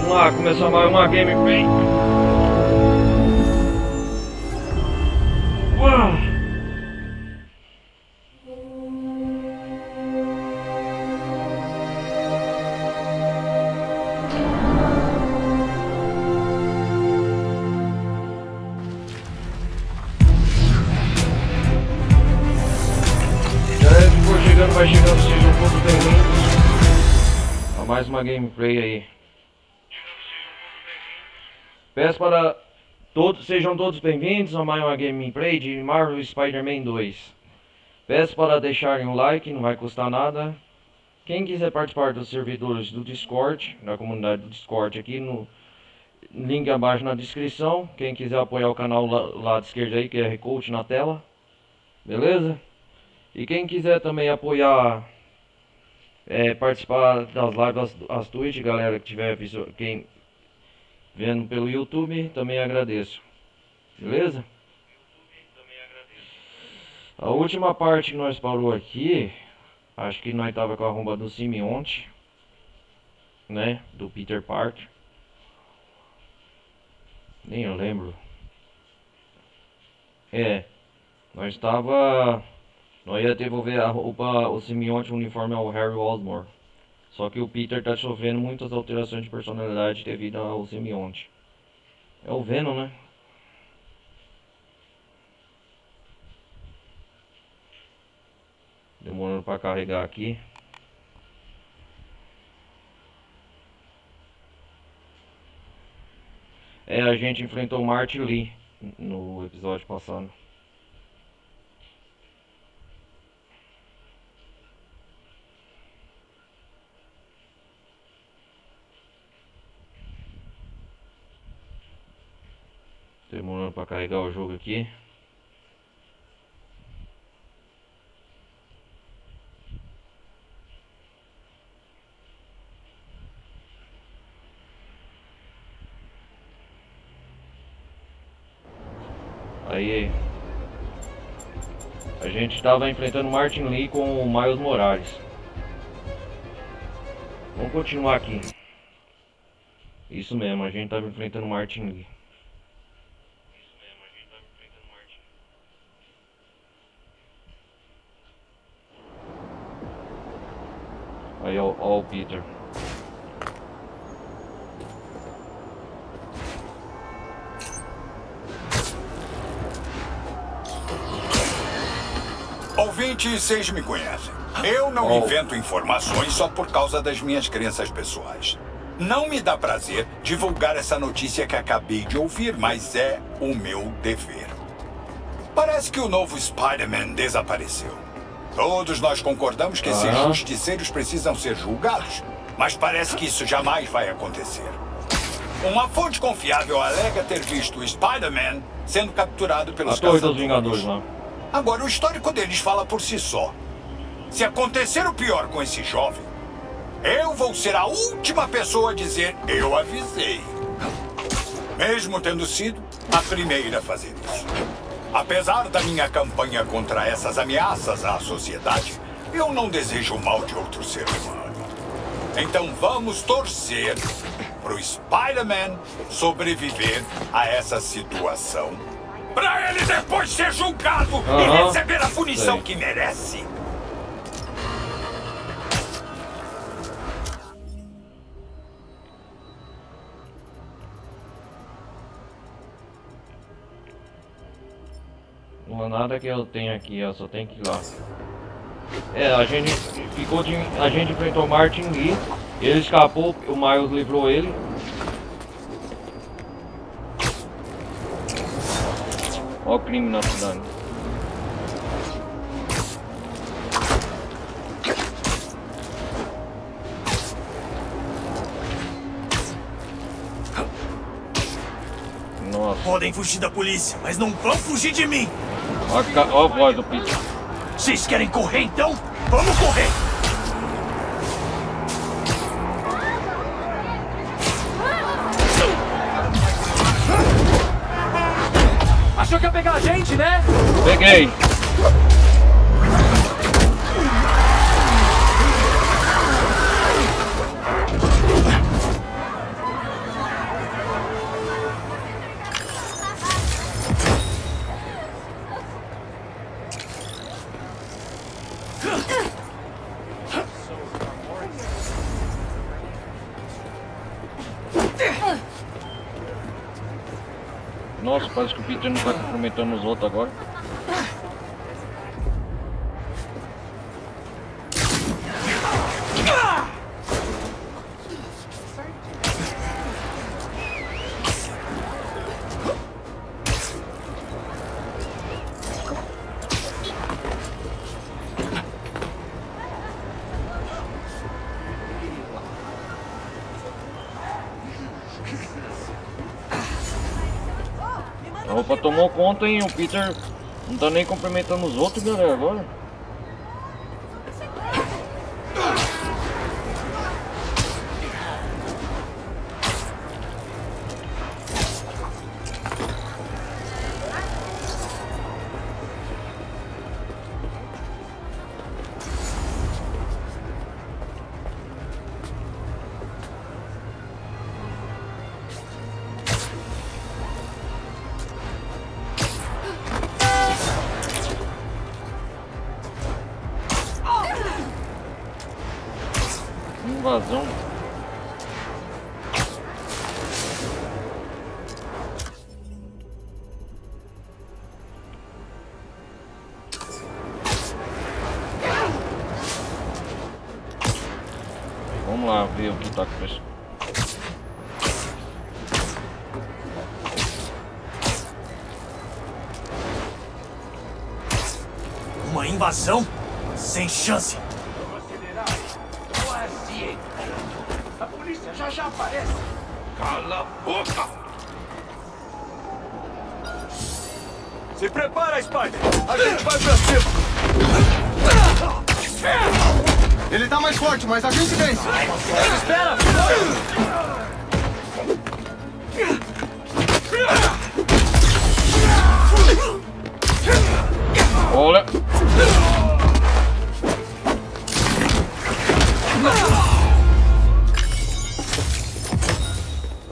Vamos lá, começar mais uma gameplay. Uau! Galera que for chegando, vai chegando, sejam todos bem-vindos a mais uma gameplay aí. Peço para todos, sejam todos bem-vindos a mais uma gameplay de Marvel Spider-Man 2. Peço para deixarem um like, não vai custar nada. Quem quiser participar dos servidores do Discord, da comunidade do Discord aqui no link abaixo na descrição. Quem quiser apoiar o canal lado esquerdo aí, QR Code na tela. Beleza? E quem quiser também apoiar, participar das lives, as Twitch, galera que tiver quem vendo pelo YouTube, também agradeço. Beleza? A última parte que nós parou aqui, acho que nós tava com a arromba do Simbionte, né? Do Peter Parker. Nem eu lembro. Nós ia devolver a roupa, o Simbionte, o uniforme ao Harry Osborn. Só que o Peter tá sofrendo muitas alterações de personalidade devido ao Simbionte. É o Venom, né? Demorando pra carregar aqui. A gente enfrentou o Martin Lee no episódio passado. Demorando pra carregar o jogo aqui. Aí a gente estava enfrentando o Martin Lee com o Miles Morales. Vamos continuar aqui. Isso mesmo, a gente estava enfrentando o Martin Lee. Aí ó o Peter. Ouvintes, vocês me conhecem. Eu não invento informações só por causa das minhas crenças pessoais. Não me dá prazer divulgar essa notícia que acabei de ouvir, mas é o meu dever. Parece que o novo Spider-Man desapareceu. Todos nós concordamos que esses justiceiros precisam ser julgados, mas parece que isso jamais vai acontecer. Uma fonte confiável alega ter visto o Spider-Man sendo capturado pelos A Torre dos caçadores. Vingadores lá. Agora, o histórico deles fala por si só. Se acontecer o pior com esse jovem, eu vou ser a última pessoa a dizer eu avisei. Mesmo tendo sido a primeira a fazer isso. Apesar da minha campanha contra essas ameaças à sociedade, eu não desejo o mal de outro ser humano. Então vamos torcer pro Spider-Man sobreviver a essa situação, pra ele depois ser julgado e receber a punição que merece. Não há nada que eu tenho aqui, eu só tenho que ir lá. A gente enfrentou o Martin Lee, ele escapou, o Miles livrou ele. Olha o crime na cidade. Nossa. Podem fugir da polícia, mas não vão fugir de mim! Olha a voz do Peter. Vocês querem correr então? Vamos correr! Achou que ia pegar a gente, né? Peguei. Nossa, parece que o Peter não tá cumprimentando os outros agora. A roupa tomou conta, hein? O Peter não tá nem cumprimentando os outros, galera, agora. Invasão. Vamos lá ver o que tá acontecendo. Uma invasão? Sem chance. A polícia já aparece. Cala a boca! Se prepara, Spider. A gente vai pra cima. Ele tá mais forte, mas a gente vence. Espera! Olha!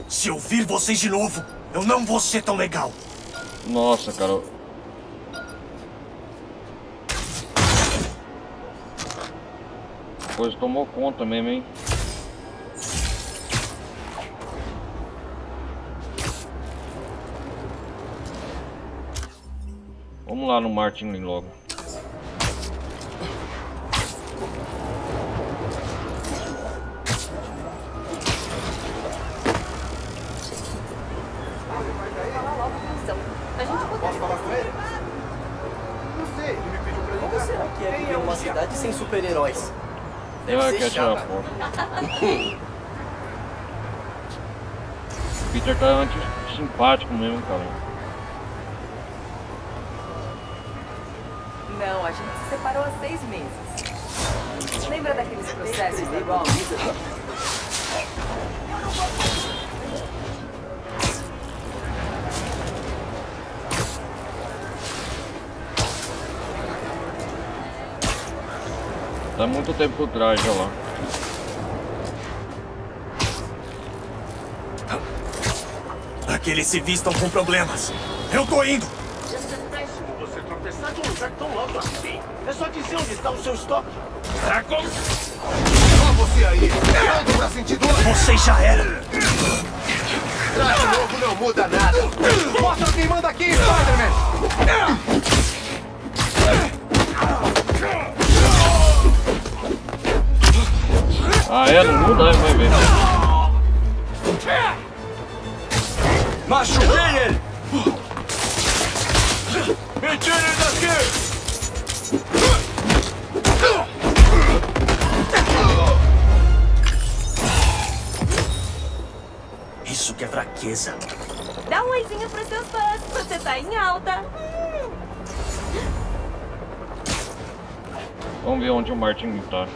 Se eu vir vocês de novo, eu não vou ser tão legal. Nossa, cara. A coisa tomou conta mesmo, hein? Vamos lá no Martin logo. Como será que é viver numa cidade sem super-heróis? Deve Ah, ser quer tirar chato. foto. Peter tá anti-simpático mesmo, cara. Não, a gente se separou há 6 meses. Lembra daqueles processos da Ron? Tá muito tempo por trás, já lá. Aqueles civis estão com problemas. Eu tô indo. Você tropeçar de um lugar tão alto assim. É só dizer onde está o seu estoque. Ó você aí. Pronto pra sentir dor? Vocês já eram. Traje novo não muda nada. Mostra quem manda aqui, Spider-Man. Ah, é? Não muda, né? Vai ver. Machuquei ele! Me tire daqui! Isso que é fraqueza. Dá um oizinho pros seus fãs, você tá em alta. Vamos ver onde o Martin tá.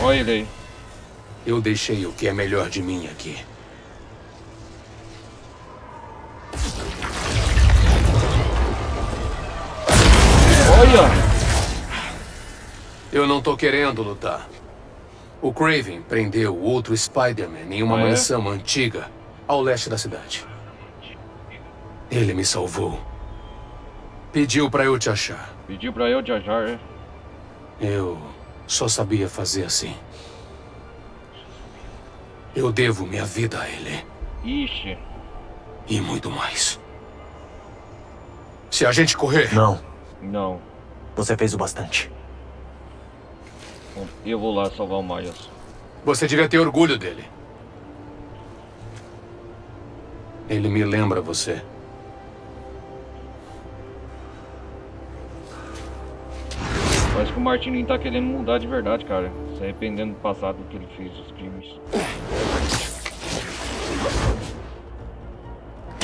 Olha ele aí. Eu deixei o que é melhor de mim aqui. Olha! Eu não tô querendo lutar. O Kraven prendeu o outro Spider-Man em uma Ah, é? mansão antiga ao leste da cidade. Ele me salvou. Pediu pra eu te achar. Pediu pra eu te achar, é? Eu só sabia fazer assim. Eu devo minha vida a ele. Ixi. E muito mais. Se a gente correr... Não. Não. Você fez o bastante. Bom, eu vou lá salvar o Miles. Você devia ter orgulho dele. Ele me lembra você. Parece que o Martin tá querendo mudar de verdade, cara. Se arrependendo do passado que ele fez, os crimes.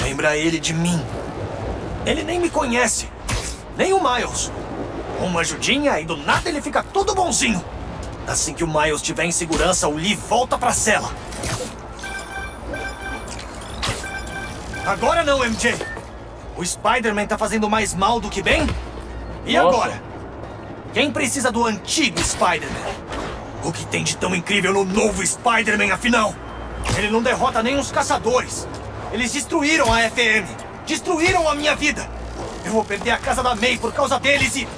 Lembra ele de mim. Ele nem me conhece. Nem o Miles. Uma ajudinha e do nada ele fica todo bonzinho. Assim que o Miles estiver em segurança, o Lee volta pra cela. Agora não, MJ. O Spider-Man tá fazendo mais mal do que bem? E Nossa. agora? Quem precisa do antigo Spider-Man? O que tem de tão incrível no novo Spider-Man, afinal? Ele não derrota nem os caçadores. Eles destruíram a FM. Destruíram a minha vida. Eu vou perder a casa da May por causa deles e...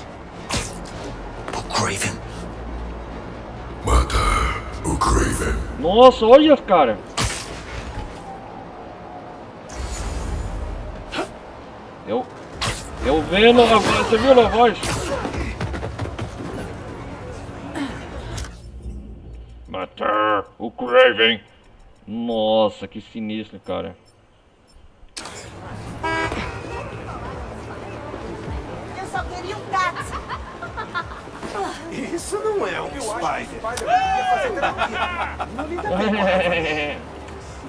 O Kraven. Matar o Kraven. Nossa, olha, cara. Eu vendo a voz, você viu a voz? Matar o Kraven. Nossa, que sinistro, cara. Eu só queria um gato. Isso não é um Spider.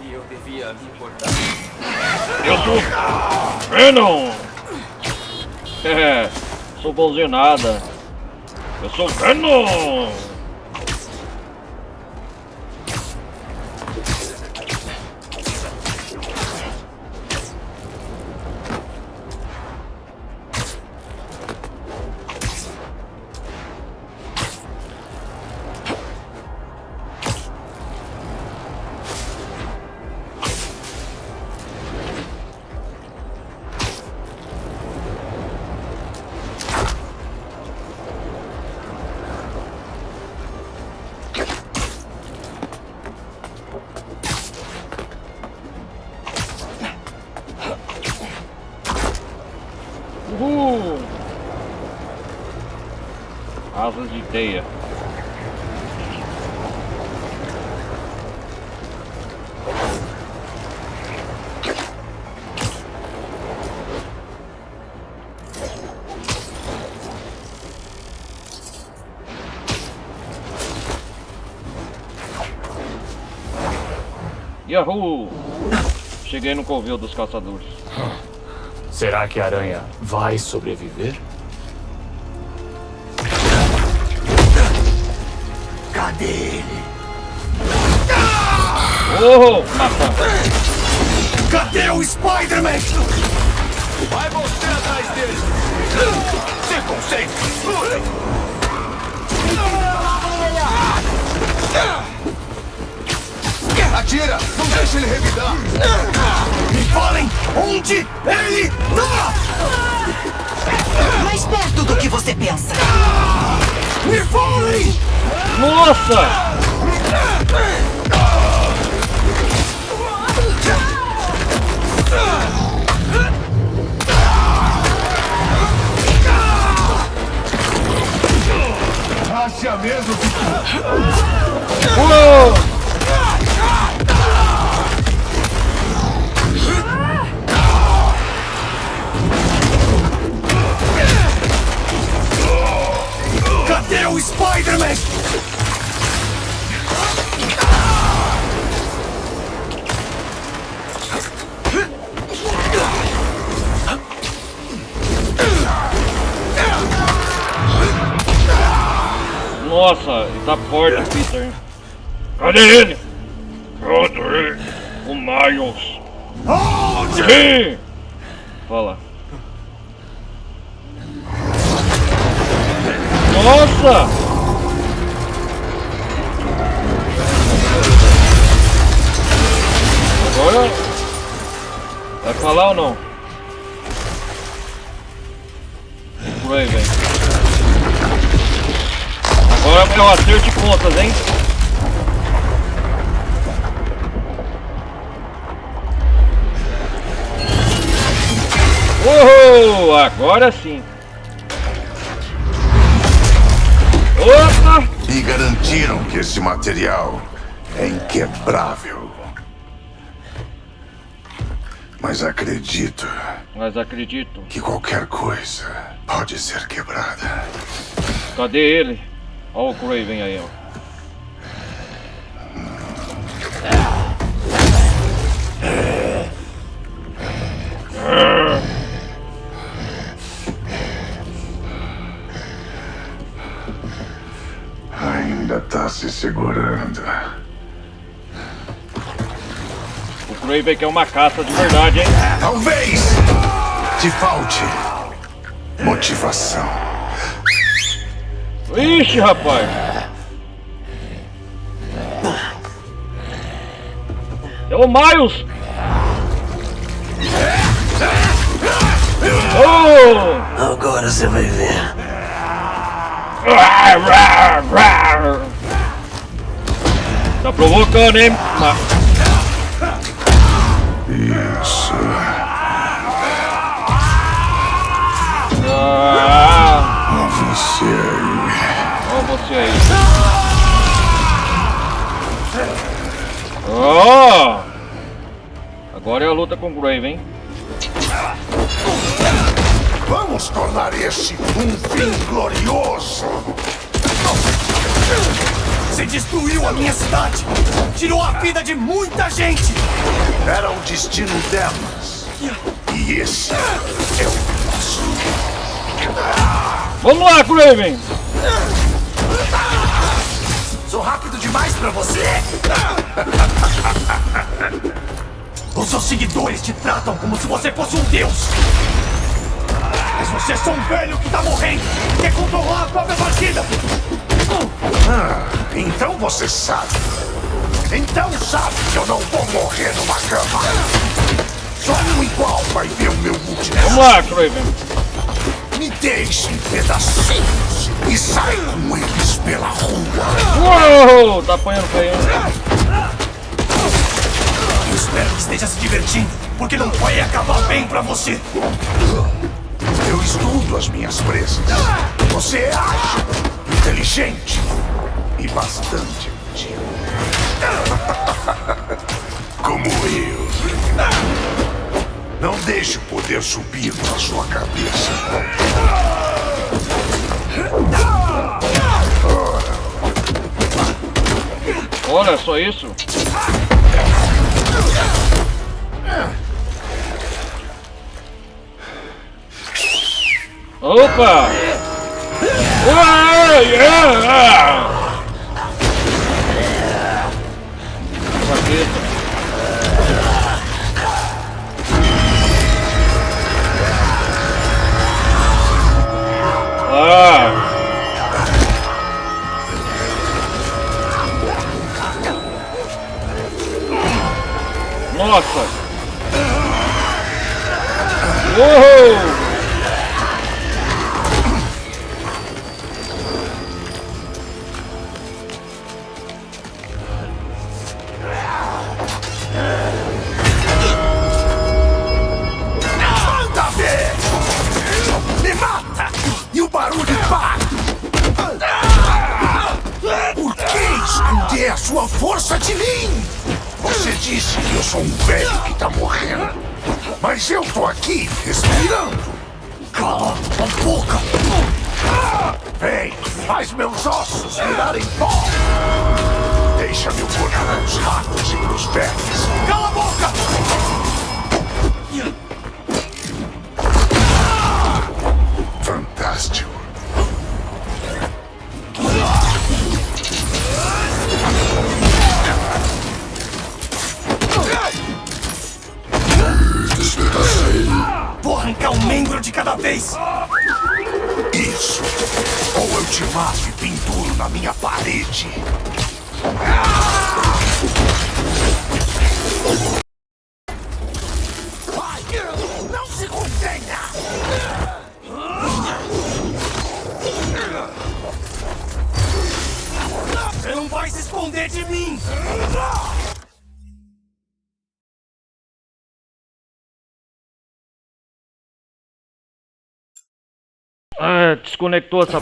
E eu devia me importar. Eu sou Venom. Sou bonzinho nada. Eu sou Venom. Asas de teia. Yahoo! Cheguei no covil dos caçadores. Será que a aranha vai sobreviver? Cadê ele? Oh, mata! Cadê o Spider-Man? Vai você atrás dele! Se concentre! Atira! Não deixe ele revidar! Me falem onde ele tá! Mais perto do que você pensa. Me falem! Nossa! Acha mesmo que... Uou! Cadê o Spider-Man? Nossa, ele tá forte, Peter. Cadê ele? Cadê o Miles? Onde? Sim! Fala. Nossa! Agora... Vai falar ou não? Raven. Agora é o meu acerto de contas, hein? Oh, agora sim. Opa! Me garantiram que esse material é inquebrável. Mas acredito que qualquer coisa pode ser quebrada. Cadê ele? Olha o Kraven aí, ó. Ainda tá se segurando. O Kraven é uma caça de verdade, hein? Talvez te falte motivação. Ixi, rapaz! É o Miles! Oh! Agora você vai ver. Tá provocando, hein? Isso. Você aí. Olha você aí. Oh! Agora é a luta com o Kraven, hein? Vamos tornar esse um fim glorioso. Você destruiu a minha cidade! Tirou a vida de muita gente! Era o destino delas. E esse é o nosso. Vamos lá, Kraven! Sou rápido demais pra você! Os seus seguidores te tratam como se você fosse um deus! Mas você é só um velho que tá morrendo! Quer controlar a própria partida! Então você sabe. Então sabe que eu não vou morrer numa cama. Só um igual vai ver o meu último. Vamos lá, Kraven! Me deixe em pedacinhos e sai com eles pela rua. Uou! Tá apanhando feio, hein? Eu espero que esteja se divertindo, porque não vai acabar bem pra você! Eu estudo as minhas presas. Você é ágil, inteligente e bastante antigo. Como eu. Não deixe o poder subir na sua cabeça. Olha só isso. Opa! Yeah! Nossa! Uou! Manda ver! Me mata! E o barulho para! Por que esconder a sua força de mim? Você disse que eu sou um velho que tá morrendo. Mas eu tô aqui, respirando. Cala a boca! Vem, faz meus ossos virarem pó. Deixa-me cortar os ratos e pros pés. Cala a boca! Fantástico. Vou arrancar um membro de cada vez! Isso. Ou eu te mato e penduro na minha parede. Vai, não se contenha! Você não vai se esconder de mim! Ah, desconectou essa...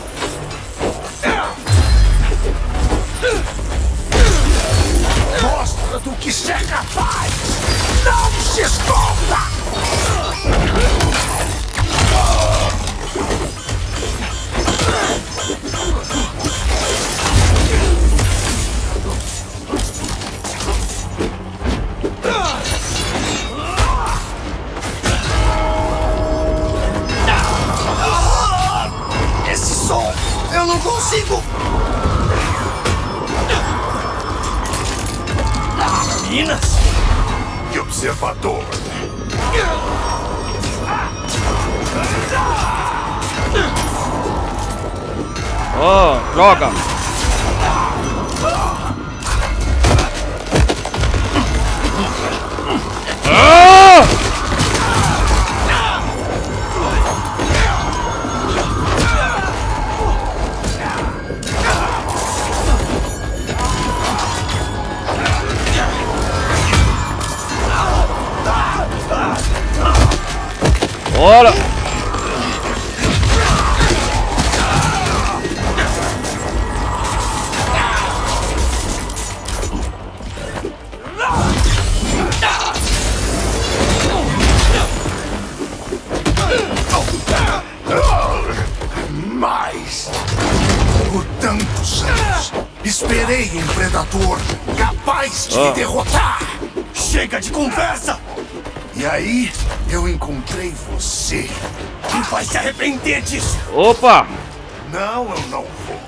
Mostra do que você é capaz! Não se esconda! Esse som, eu não consigo! Minas? Que observador! Oh, joga! Ah! Bora! Mas, por tantos anos, esperei um predador capaz de me derrotar. Chega de conversa! E aí, eu encontrei você. E vai se arrepender disso! Opa! Não, eu não vou.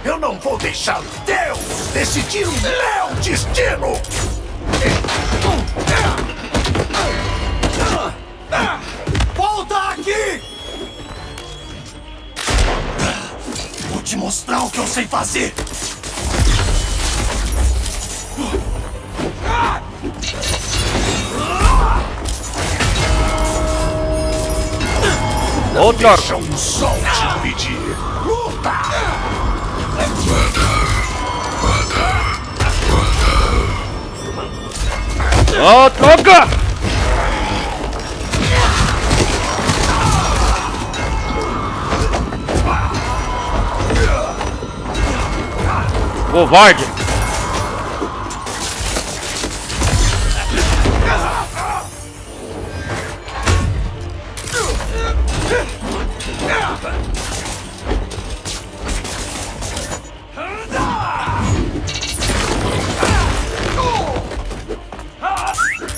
Eu não vou deixar Deus decidir o meu destino. Volta aqui! Vou te mostrar o que eu sei fazer! Outra! Deixa um sol te pedir. Luta! Oh, troca! Covarde!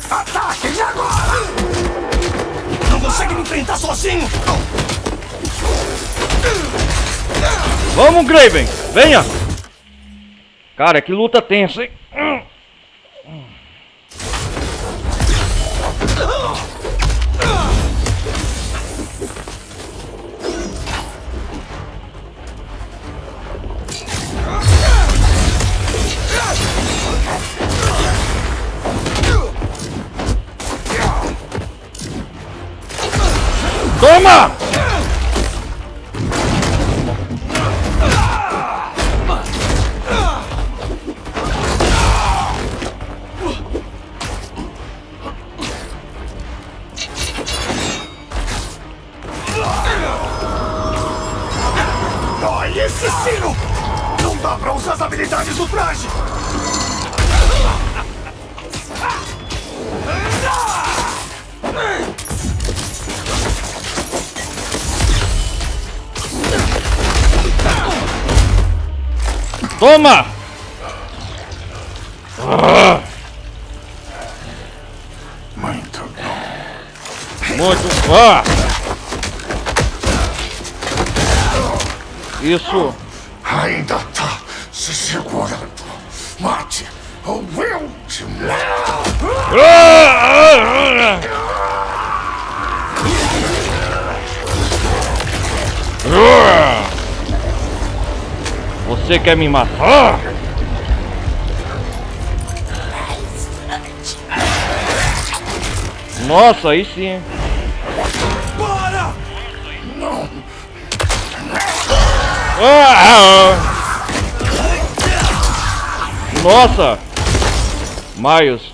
Ataquem agora! Não consegue me enfrentar sozinho! Vamos, Graven! Venha! Cara, que luta tensa, hein? Toma! Olha esse sino! Não dá pra usar as habilidades do traje! Toma! Muito bom. Muito... Ah! Isso! Ainda tá se segurando. Mate ou eu te mato. Você quer me matar? Nossa, aí sim, hein? Para! Não. Nossa! Miles.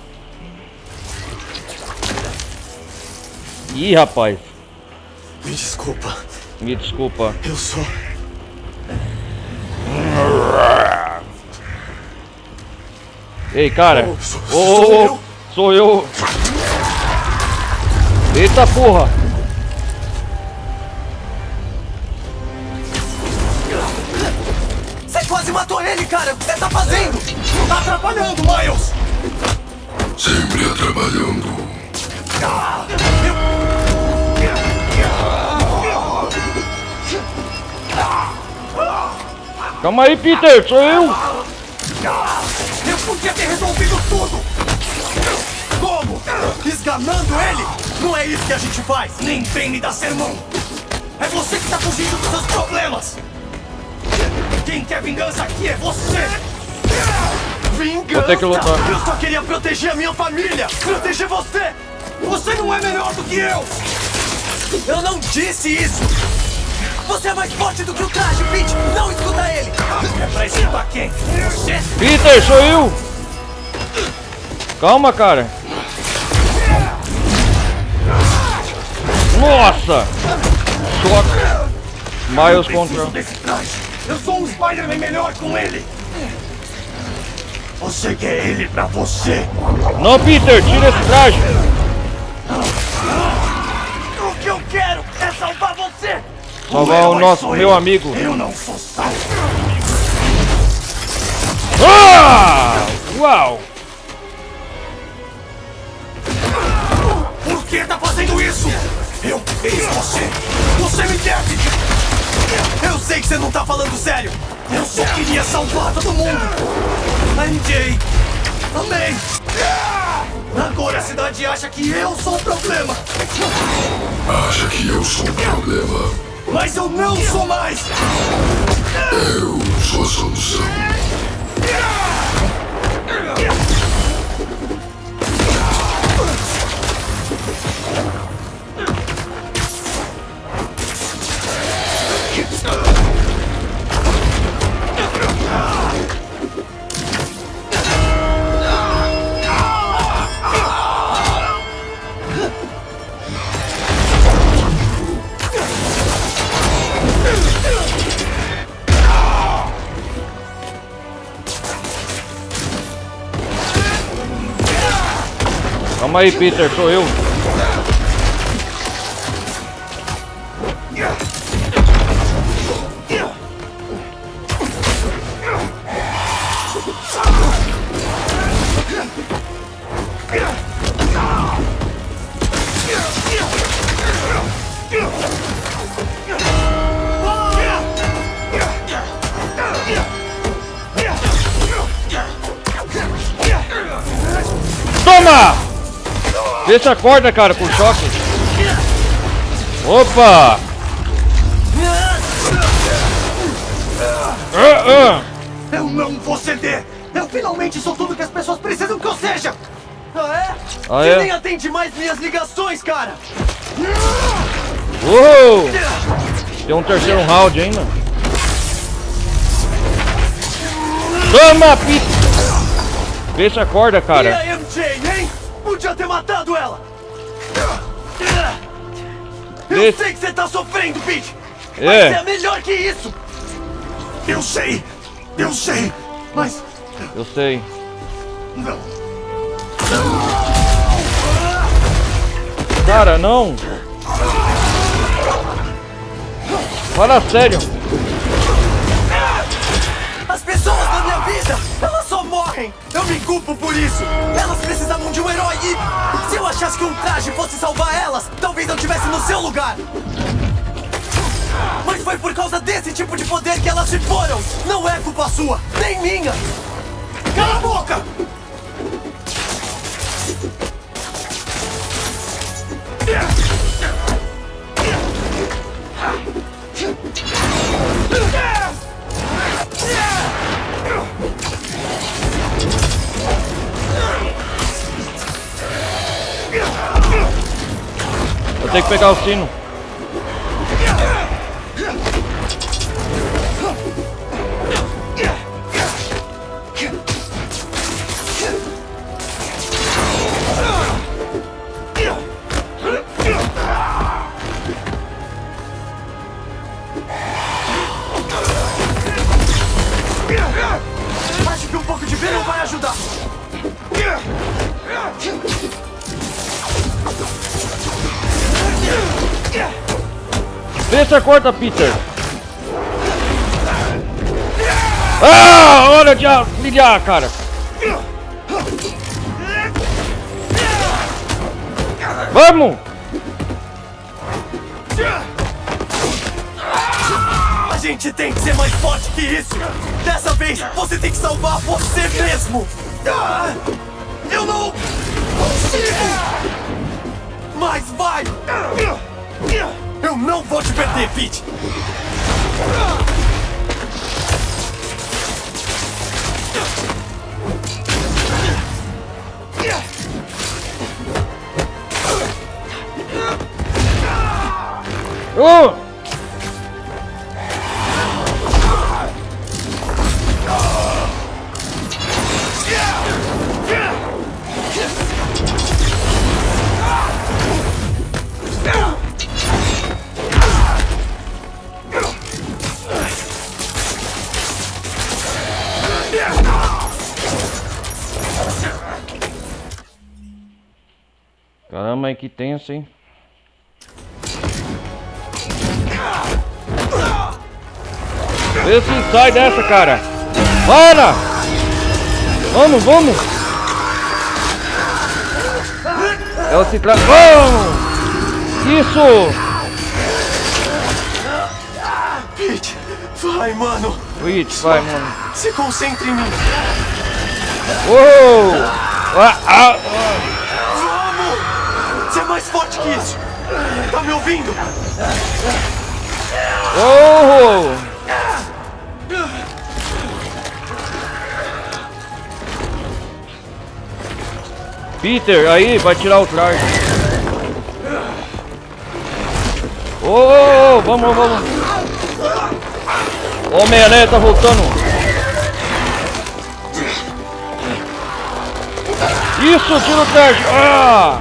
Ih, rapaz. Me desculpa. Me desculpa. Eu sou... Ei, cara. Sou Sou eu. Eita porra. Você quase matou ele, cara! O que você tá fazendo? Tá atrapalhando, Miles! Sempre atrapalhando. Calma aí, Peter, sou eu. Eu podia ter resolvido tudo! Como? Esganando ele? Não é isso que a gente faz! Nem vem me dar sermão! É você que tá fugindo dos seus problemas! Quem quer vingança aqui é você! Vingança? Vou ter que lutar. Eu só queria proteger a minha família! Proteger você! Você não é melhor do que eu! Eu não disse isso! Você é mais forte do que o traje, Pete! Não escuta ele! É pra escutar quem? Você? Peter, sou eu. Calma, cara. Nossa. Choque. Miles contra... Desse traje. Eu sou um Spider-Man melhor com ele! Você quer ele pra você? Não, Peter, tira esse traje. O que eu quero é salvar você! Salvar o herói nosso, sou meu eu. amigo. Eu não sou salvo! Ah! Uau! Por que tá fazendo isso? Eu fiz você! Você me deve! Eu sei que você não tá falando sério! Eu só queria salvar todo mundo! MJ! Amém! Agora a cidade acha que eu sou o problema! Acha que eu sou o problema? Mas eu não sou mais! Eu sou a solução. Calma aí, Peter, sou eu. Toma! Deixa a corda, cara, por choque. Opa! Eu não vou ceder! Eu finalmente sou tudo que as pessoas precisam que eu seja! Ah, é? Ah, Você é? nem atende mais minhas ligações, cara! Uou! Tem um terceiro round ainda. Toma, Peter! Deixa a corda, E cara. a MJ, hein? Podia ter matado ela! Eu Deixa- sei que você tá sofrendo, Pete! É. Mas é melhor que isso! Eu sei! Mas Eu sei. não! Cara, não. Fala sério. As pessoas da minha vida, elas só morrem! Eu me culpo por isso! Elas precisavam de um herói e... Se eu achasse que um traje fosse salvar elas, talvez eu estivesse no seu lugar! Mas foi por causa desse tipo de poder que elas se foram! Não é culpa sua, nem minha! Cala a boca! Eu tenho que pegar o sino. E um pouco de venom vai ajudar. Vê se corta, Peter. Ah, hora de brilhar, cara. Vamos! A gente tem que ser mais forte que isso. Dessa vez, você tem que salvar você mesmo. Eu não consigo. Mas vai. Eu não vou te perder, Pete. Oh! Caramba, que tenso, hein? Vê se sai dessa, cara. Para! Vamos, vamos! Ela se tra... Oh! Isso! Pete, vai, mano. Pete, vai, mano. Se concentre em mim. Oh! Vamos! Você é mais forte que isso. Tá me ouvindo? Oh! Peter, aí, vai tirar o traje. Oh, vamos, vamos. Homem-Aranha tá voltando. Isso, tira o traje. Ah!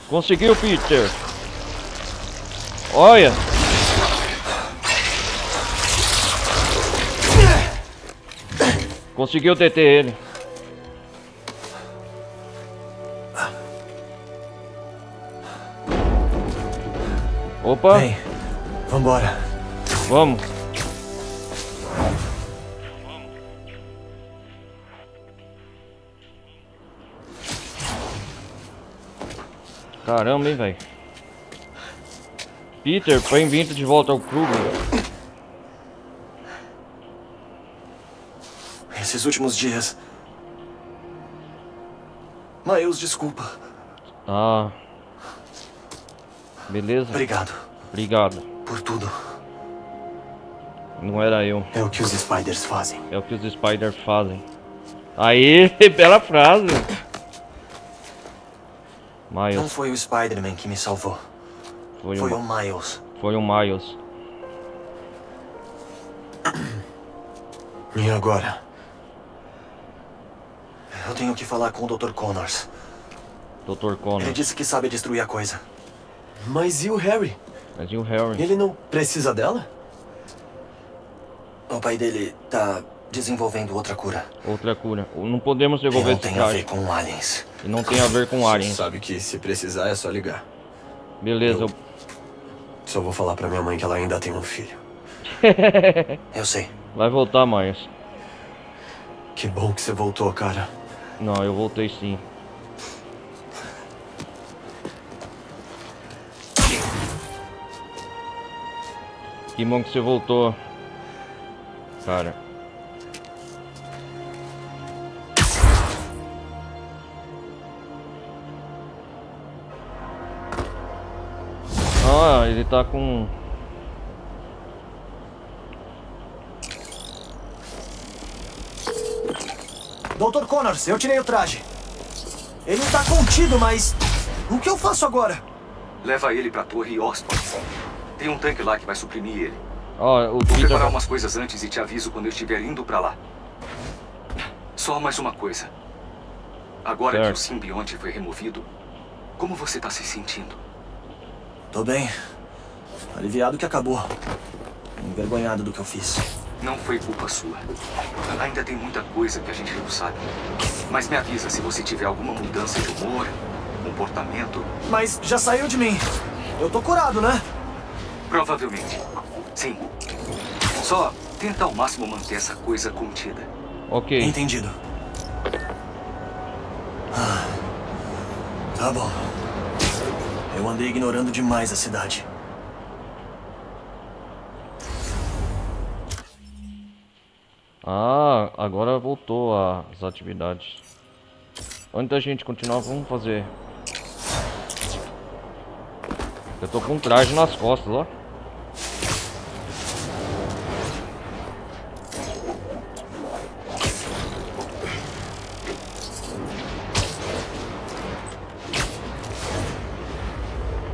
Conseguiu, Peter. Olha. Conseguiu deter ele. Opa. Vem, vambora. Vamos. Caramba, hein, velho. Peter, bem-vindo de volta ao clube. Esses últimos dias... Miles, desculpa. Ah. Beleza? Obrigado. Obrigado. Por tudo. Não era eu. É o que os Spiders fazem. É o que os Spiders fazem. Aí, bela frase. Miles. Não foi o Spider-Man que me salvou. Foi o Miles. Foi o Miles. E agora? Eu tenho que falar com o Dr. Connors. Dr. Connors. Ele disse que sabe destruir a coisa. Mas e o Harry? Mas e o Harry? Ele não precisa dela? O pai dele tá desenvolvendo outra cura. Outra cura. Não podemos devolver esse traje. Não tem a ver com aliens. E não tem a ver com aliens. Sabe que se precisar é só ligar. Beleza. Só vou falar pra minha mãe que ela ainda tem um filho. Eu sei. Vai voltar, Miles. Que bom que você voltou, cara. Não, eu voltei sim. Que bom que você voltou, cara. Ah, ele tá com... Dr. Connors, eu tirei o traje. Ele tá contido, mas... O que eu faço agora? Leva ele pra torre Osborn. Tem um tanque lá que vai suprimir ele. Ó, o Vou Peter... preparar umas coisas antes e te aviso quando eu estiver indo pra lá. Só mais uma coisa. Agora certo. que o simbionte foi removido, como você tá se sentindo? Tô bem. Aliviado que acabou. envergonhado do que eu fiz. Não foi culpa sua. Ainda tem muita coisa que a gente não sabe. Mas me avisa se você tiver alguma mudança de humor, comportamento. Mas já saiu de mim. Eu tô curado, né? Provavelmente. Sim. Só tenta ao máximo manter essa coisa contida. Ok. Entendido. Tá bom. Eu andei ignorando demais a cidade. Ah, agora voltou as atividades. Antes da gente continuar, vamos fazer. Eu tô com um traje nas costas, ó.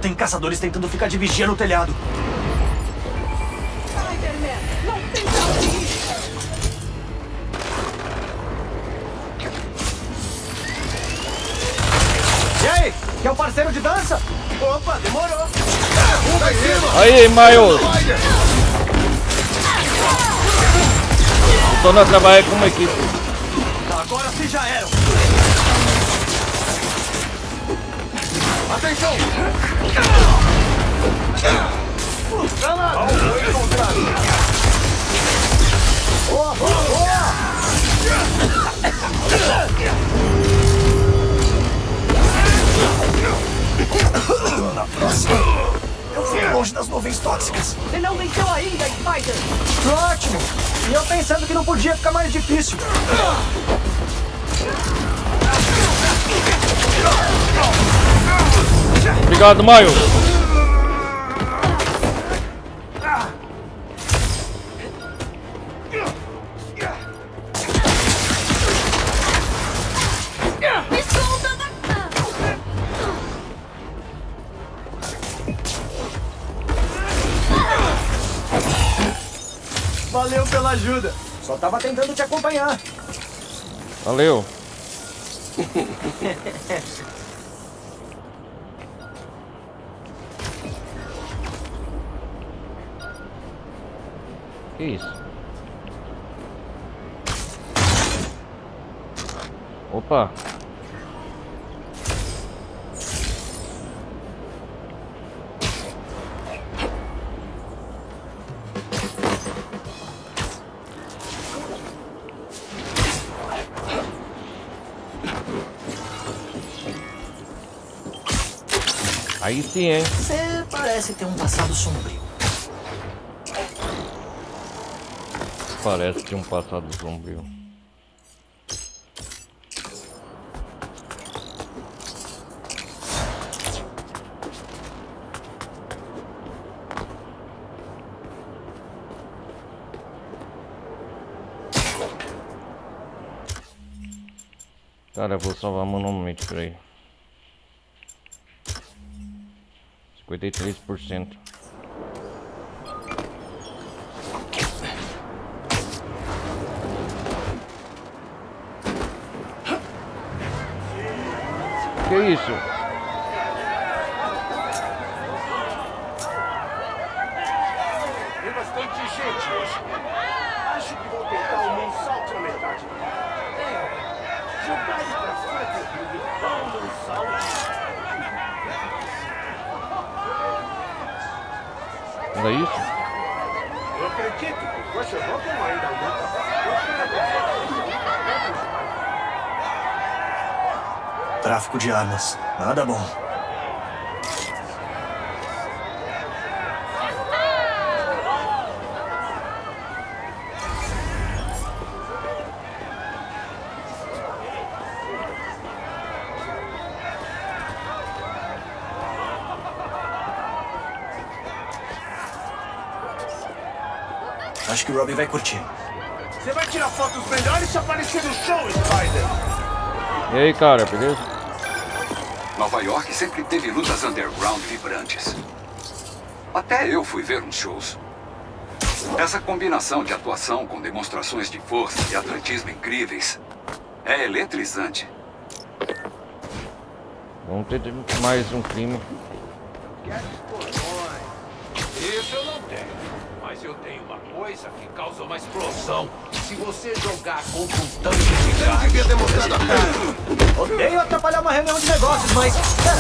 Tem caçadores tentando ficar de vigia no telhado. Spider-Man, não tem pra onde ir. E aí? Quer um parceiro de dança? Opa, demorou. Aí, Miles! Voltando a trabalhar com uma equipe. Agora sim já eram. Atenção! Boa, boa, boa! Na próxima, eu fui longe das nuvens tóxicas. Você não venceu ainda, Spider! Ótimo! E eu pensando que não podia ficar mais difícil. Obrigado, Miles! Me solta! Valeu pela ajuda. Só tava tentando te acompanhar. Valeu! Que isso? Opa! Aí sim, hein? Você parece ter um passado sombrio. Parece que um passado sombrio. Cara, eu vou salvar manualmente, peraí. 53%. Que isso? Tem bastante gente hoje. Acho que vou tentar um moonsault na metade. Jogar ele pra frente e dar um moonsault. Não é isso? Eu acredito que com essa roupa eu ainda luta. Tráfico de armas. Nada bom. Acho que o Robin vai curtir. Você vai tirar fotos melhores se aparecer no show, Spider. E aí, cara, beleza? Nova York sempre teve lutas underground vibrantes. Até eu fui ver uns shows. Essa combinação de atuação com demonstrações de força e atletismo incríveis é eletrizante. Vamos ter mais um crime. Isso eu não tenho. Mas eu tenho uma coisa que causa uma explosão. Se você jogar contra um tanque de gás... Devia ter mostrado a cara. Odeio atrapalhar uma reunião de negócios, mas... Pera,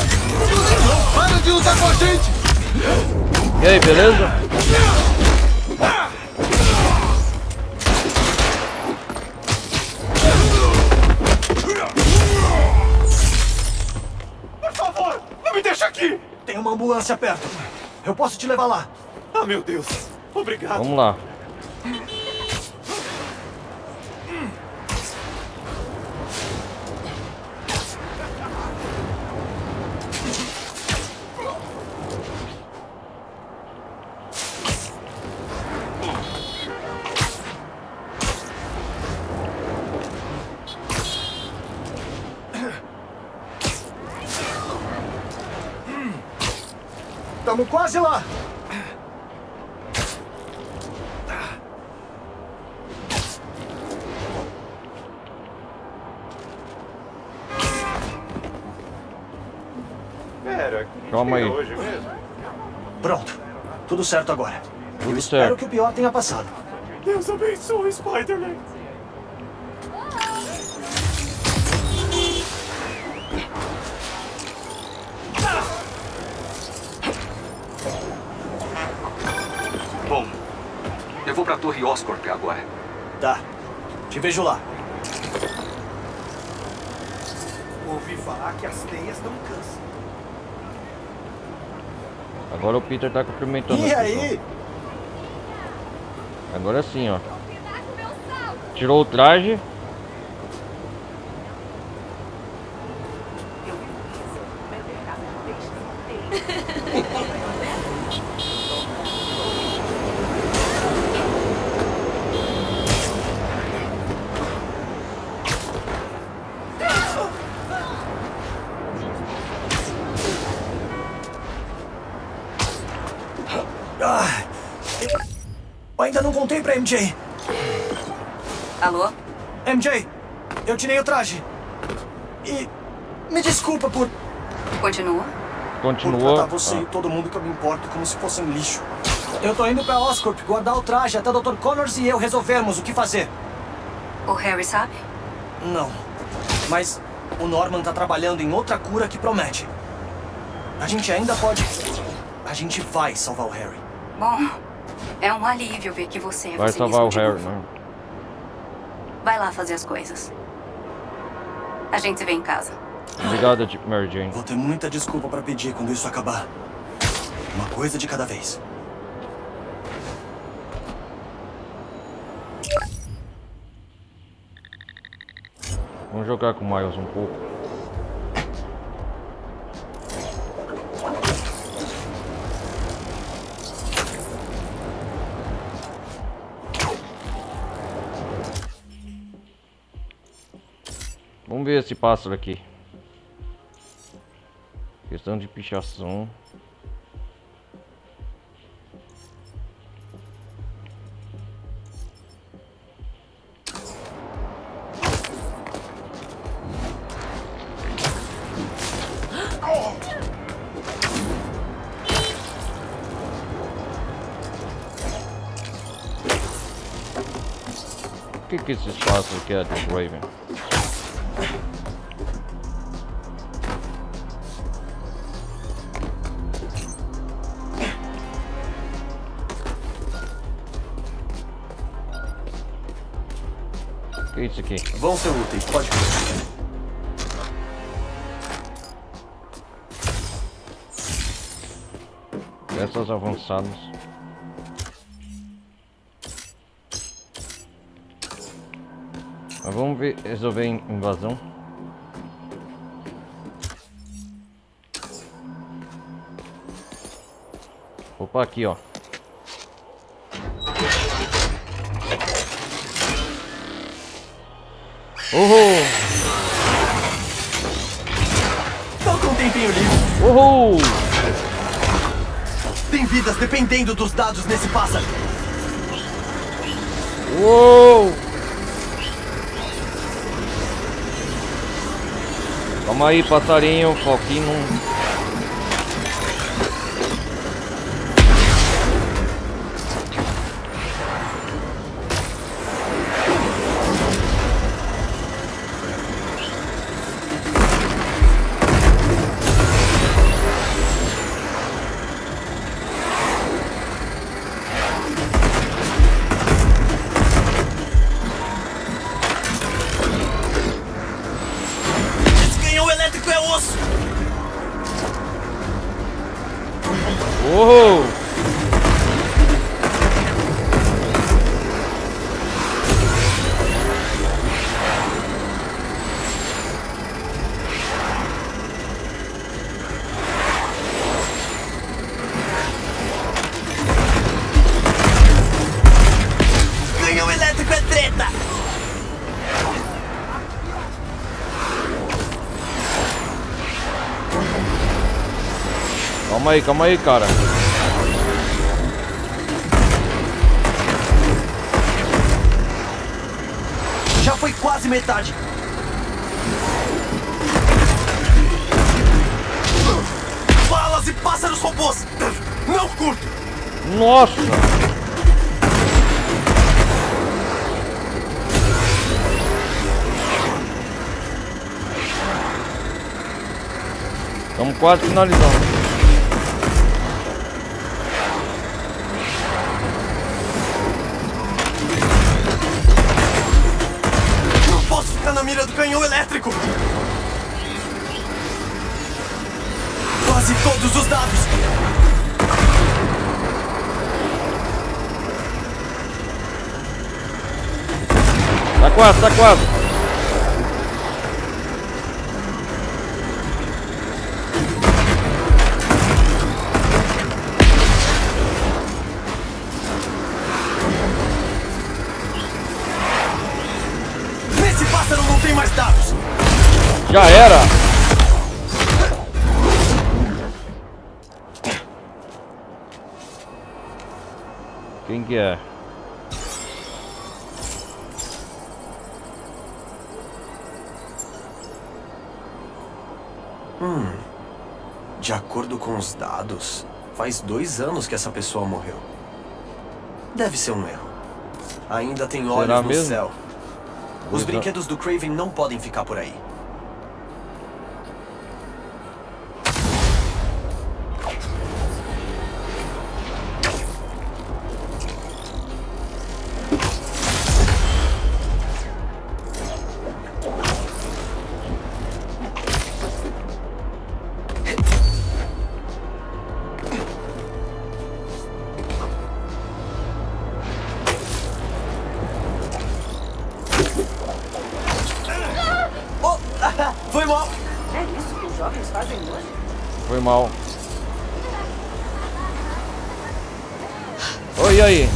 Não para de lutar com a gente! E aí, beleza? por favor, não me deixa aqui! Tem uma ambulância perto. Eu posso te levar lá. Ah, meu Deus. Obrigado. Vamos lá. Estamos quase lá. Pera, Calma aí. hoje mesmo? Pronto. Tudo certo agora. Tudo Eu espero certo. que o pior tenha passado. Deus abençoe, Spider-Man. Bom, eu vou pra Torre Oscorp agora. Tá. Te vejo lá. Ouvi falar que as teias não cansam. Agora o Peter tá cumprimentando E as aí? pessoas. Agora sim, ó. Tirou o traje. Eu ainda não contei pra MJ. Alô? MJ, eu tirei o traje. E me desculpa por Continua? Continua. tratar você e todo mundo que eu me importo como se fossem lixo. Eu tô indo pra Oscorp guardar o traje até o Dr. Connors e eu resolvermos o que fazer. O Harry sabe? Não. Mas o Norman tá trabalhando em outra cura que promete. A gente ainda pode... A gente vai salvar o Harry. Bom, é um alívio ver que você é Vai você salvar o mesmo de Harry, novo. né? Vai lá fazer as coisas. A gente se vê em casa. Obrigado, Mary Jane. Vou ter muita desculpa pra pedir quando isso acabar. Uma coisa de cada vez. Vamos jogar com o Miles um pouco. Vamos ver esse pássaro aqui. Questão de pichação. O que esses pássaros querem do Raven? O que é isso aqui? Vão ser úteis, pode ver. Peças avançadas. Mas vamos ver, resolver a invasão. Opa, aqui ó. Uhul! Tô com um tempinho livre. Uhul! Tem vidas dependendo dos dados nesse pássaro. Uou! Calma aí, passarinho, foquinho. Uou! Canhão elétrico é treta! Calma aí, cara. Já foi quase metade. Balas e pássaros robôs! Não curto! Nossa! Estamos quase finalizando. Não posso ficar na mira do canhão elétrico! Quase todos os dados! Tá quase. Nesse pássaro não tem mais dados! Já era. Quem que é? De acordo com os dados, faz 2 anos que essa pessoa morreu. Deve ser um erro. Ainda tem olhos Será no mesmo? céu. Os 2 brinquedos do Kraven não podem ficar por aí. Oh, foi mal. É isso que os jovens fazem hoje? Foi mal. Oi, aí.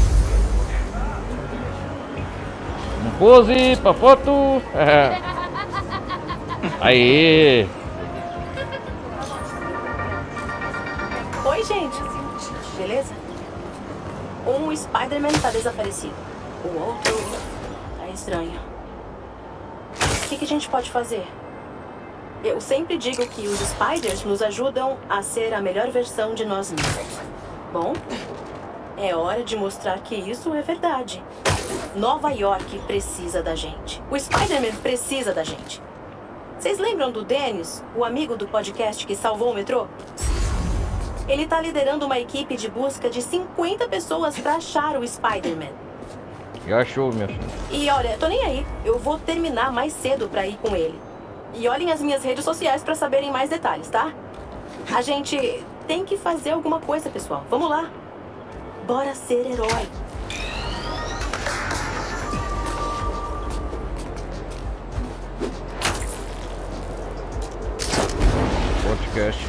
Um pose pra foto. Aí. Oi, gente. Beleza? Um Spider-Man tá desaparecido. O outro tá estranho. O que a gente pode fazer? Eu sempre digo que os Spiders nos ajudam a ser a melhor versão de nós mesmos. Bom, é hora de mostrar que isso é verdade. Nova York precisa da gente. O Spider-Man precisa da gente. Vocês lembram do Dennis, o amigo do podcast que salvou o metrô? Ele tá liderando uma equipe de busca de 50 pessoas pra achar o Spider-Man. Já achou, minha filha. E olha, tô nem aí. Eu vou terminar mais cedo pra ir com ele. E olhem as minhas redes sociais pra saberem mais detalhes, tá? A gente tem que fazer alguma coisa, pessoal. Vamos lá. Bora ser herói. Podcast.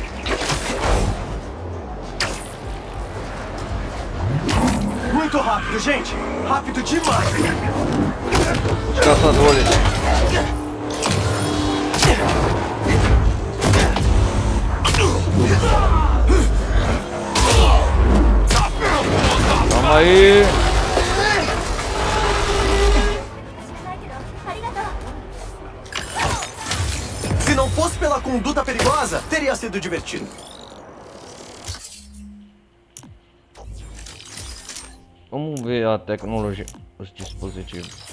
Muito rápido, gente. Rápido demais. Os caçadores. Calma aí. Se não fosse pela conduta perigosa, teria sido divertido. Vamos ver a tecnologia, os dispositivos.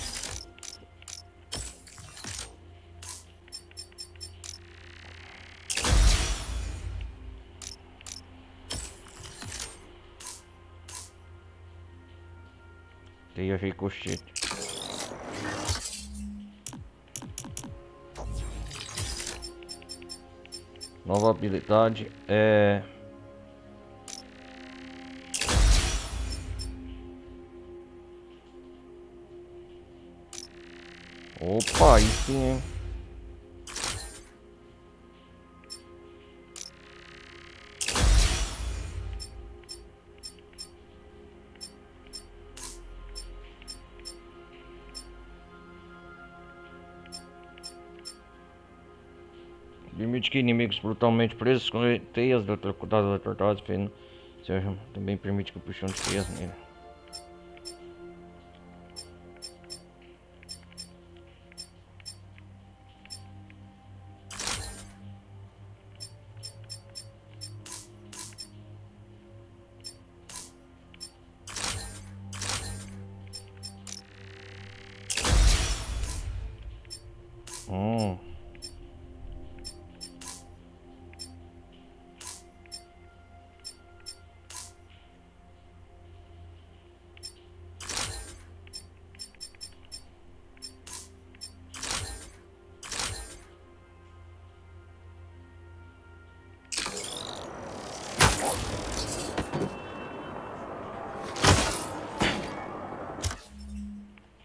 Teia ricochete. Nova habilidade é Opa, aí sim, hein? Permite que inimigos brutalmente presos com teias de eletrocutados tortados também permite que puxão de teias nele.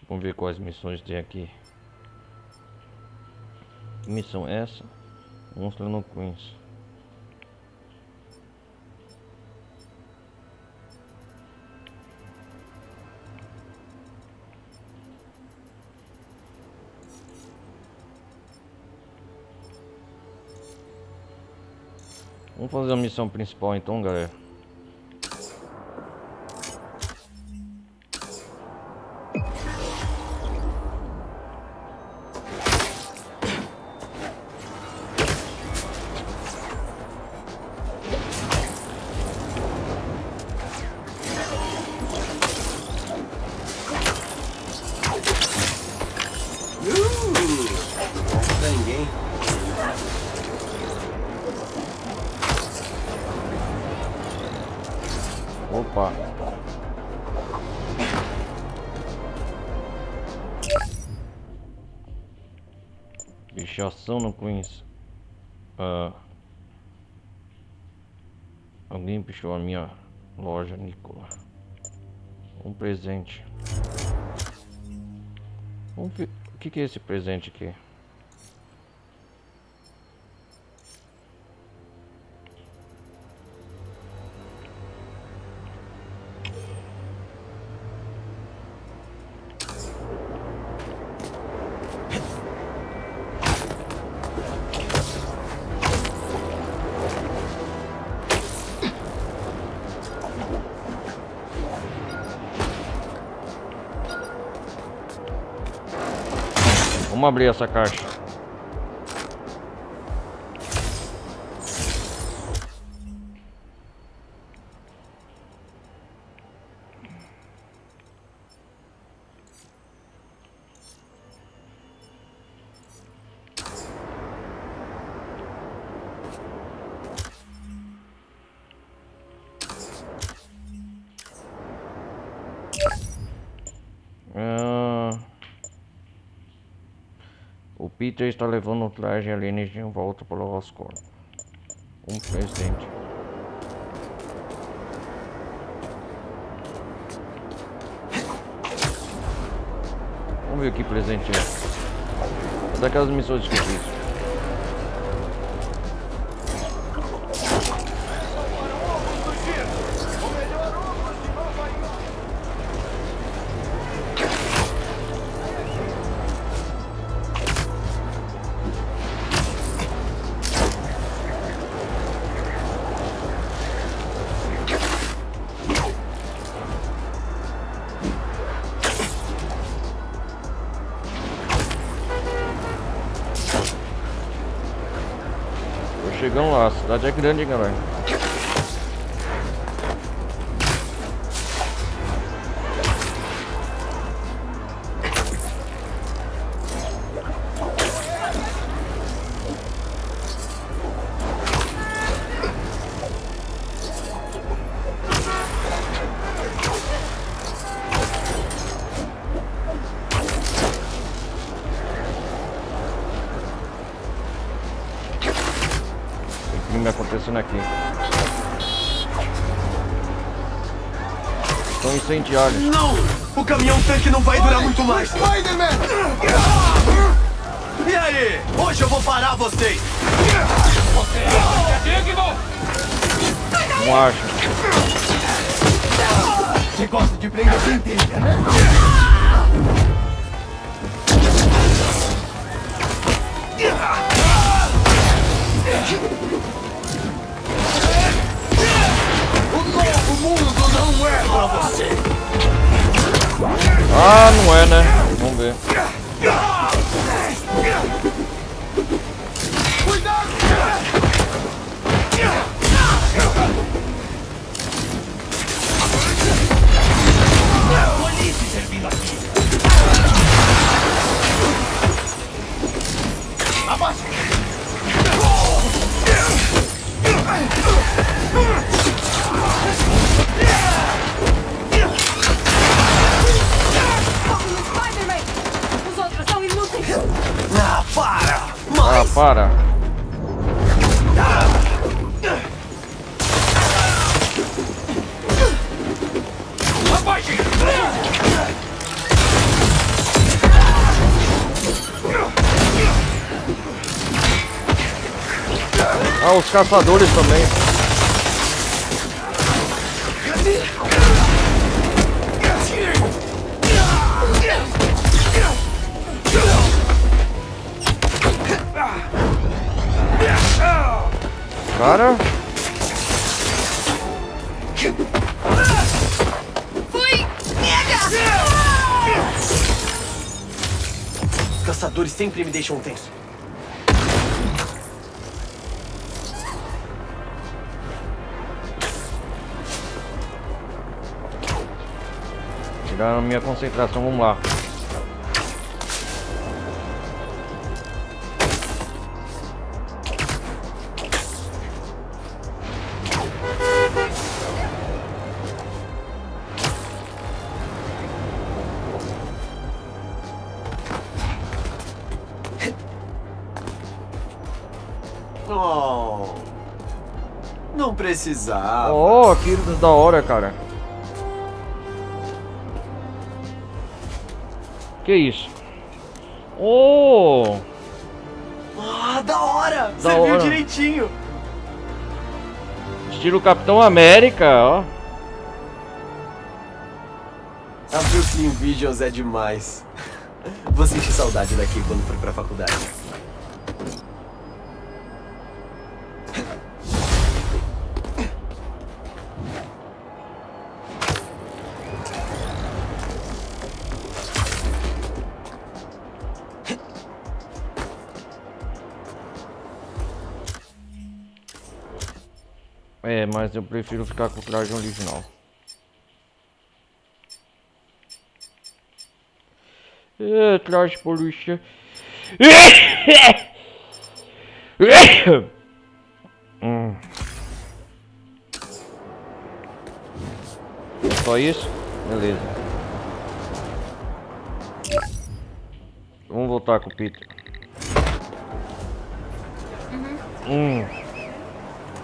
Vamos ver quais missões tem aqui. Que missão é essa? Monstro no Queens. Vamos fazer a missão principal então, galera. Opa. Bichação no Queens. Alguém pichou a minha loja, Nicola. Um presente. Vamos ver o que é esse presente aqui. Vamos abrir essa caixa. O Peter está levando o traje alienígena em volta para o Oscorp. Um presente. Vamos ver que presente é. Daquelas missões que eu fiz. Chegamos lá, a cidade é grande, galera. Crime acontecendo aqui. São incendiários. Não! O caminhão-tanque não vai durar muito mais! Spider-Man! E aí? Hoje eu vou parar vocês! Não acho. Você gosta de prender centelha, né? O novo mundo não é pra você! Ah, não é, né? Vamos ver. Cuidado! Polícia servindo aqui! Abaixa! Spider-Man! Os outros são inúteis! Ah, para! Ah, para. Ah, os caçadores também. Cara. Fui! Pega! Os caçadores sempre me deixam tenso. Tirar a minha concentração, vamos lá. Oh, não precisava. Oh, que da hora, cara. Que isso? Oh! Ah, da hora! Da Você viu hora. direitinho. Estilo Capitão América, ó. A Brooklyn Visions é demais. Vou sentir saudade daqui quando for pra faculdade. É, mas eu prefiro ficar com o traje original. É, traje polícia. Só isso? Beleza. Vamos voltar com o Peter.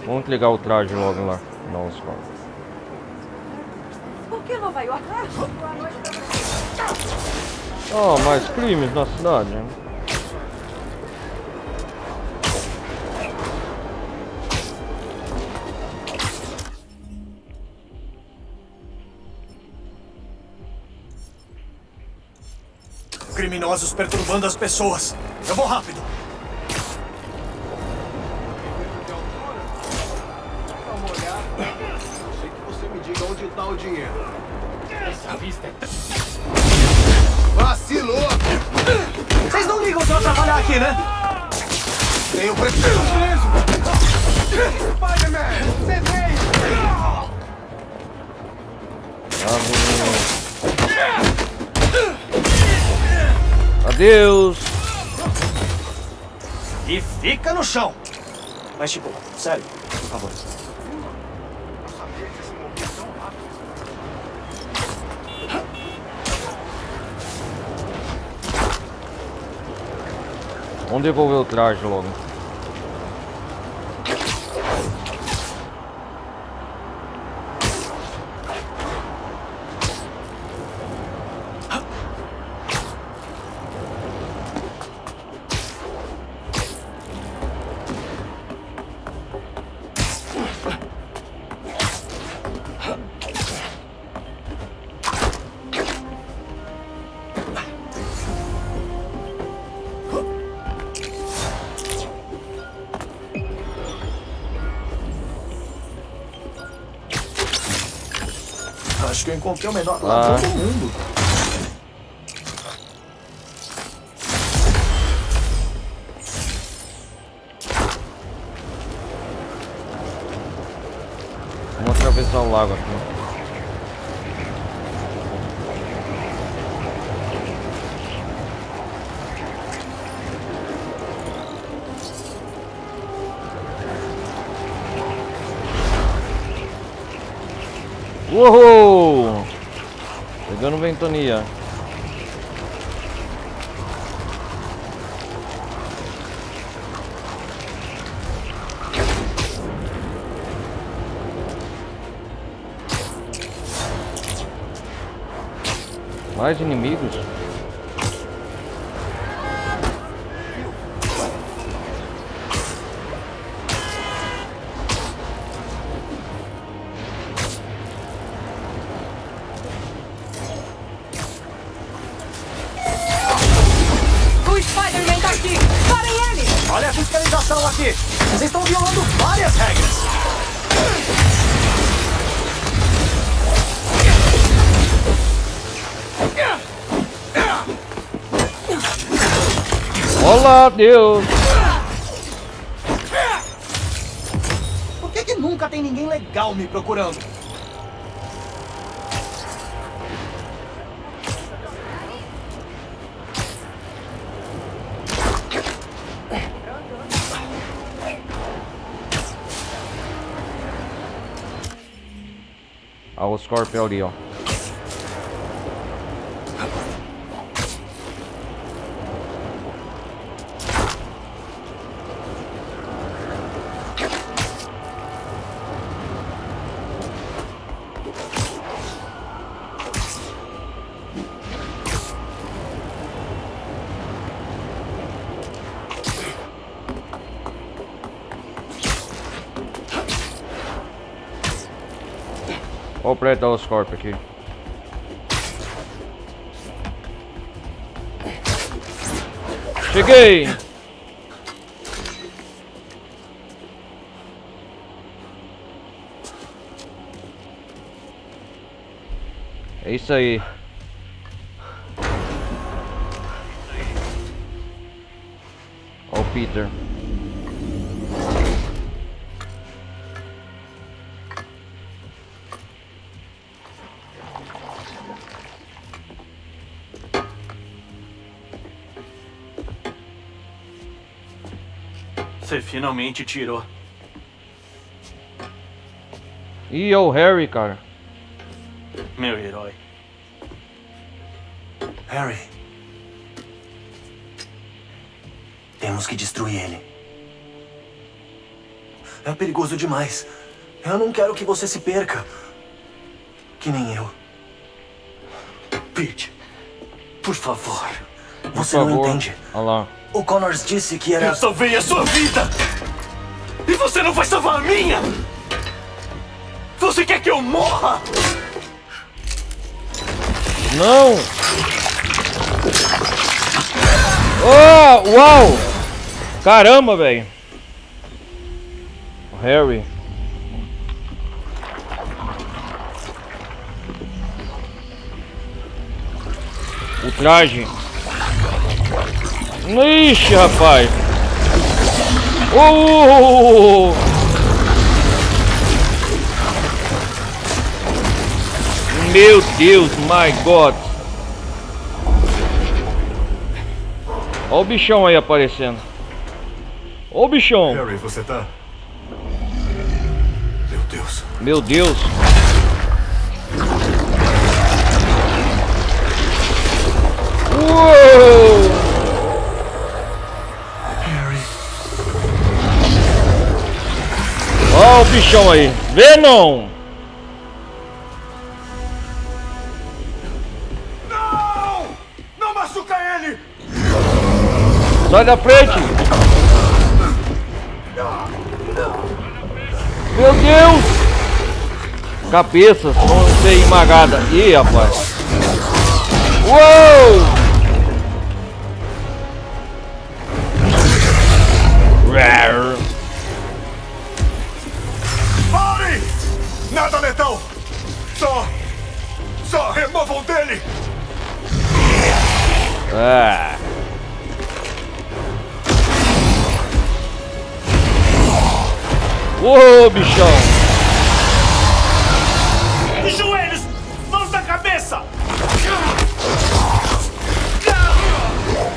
Vamos ligar o traje logo lá. Nossa, cara. Por que Nova York? Oh, mais crimes na cidade. Né? Criminosos perturbando as pessoas. Eu vou rápido. Sei que você me diga onde tá o dinheiro. Essa vista é... Vacilou! Vocês não ligam se eu trabalhar aqui, né? Tenho preciso mesmo! Spider-Man! Você veio! Adeus! E fica no chão. Mas tipo, sério, por favor. Vamos devolver o traje logo. Acho que eu encontrei o melhor ladrão do mundo. Vamos atravessar o lago aqui. Uou! Pegando ventania. Mais inimigos? O Spider-Man tá aqui! Parem ele! Olha a fiscalização aqui! Vocês estão violando várias regras! Olá, Deus! Por que nunca tem ninguém legal me procurando? Ah, o Scorpion ali, ó. Olha o prédio da Oscorp aqui. Cheguei! É isso aí. Olha o Peter. Você finalmente tirou. Ih, é o Harry, cara. Meu herói. Harry. Temos que destruir ele. É perigoso demais. Eu não quero que você se perca. Que nem eu. Pete, por favor. Você não entende. Olha lá. O Connors disse que era... Eu salvei a sua vida! E você não vai salvar a minha! Você quer que eu morra? Não! Oh, uau! Caramba, velho! O Harry. O traje. Ixi, rapaz! Oh! Meu Deus, my God! Olha o bichão aí aparecendo. Olha o bichão! Harry, você tá... Meu Deus. Meu Deus! Uou! Olha o bichão aí. Venom! Não! Não machuca ele! Sai da frente! Meu Deus! Cabeças vão ser esmagadas. Ih, rapaz! Uou! Pare! Nada letal! Só Removam dele! É. Uou, bichão! De joelhos! Mãos na cabeça!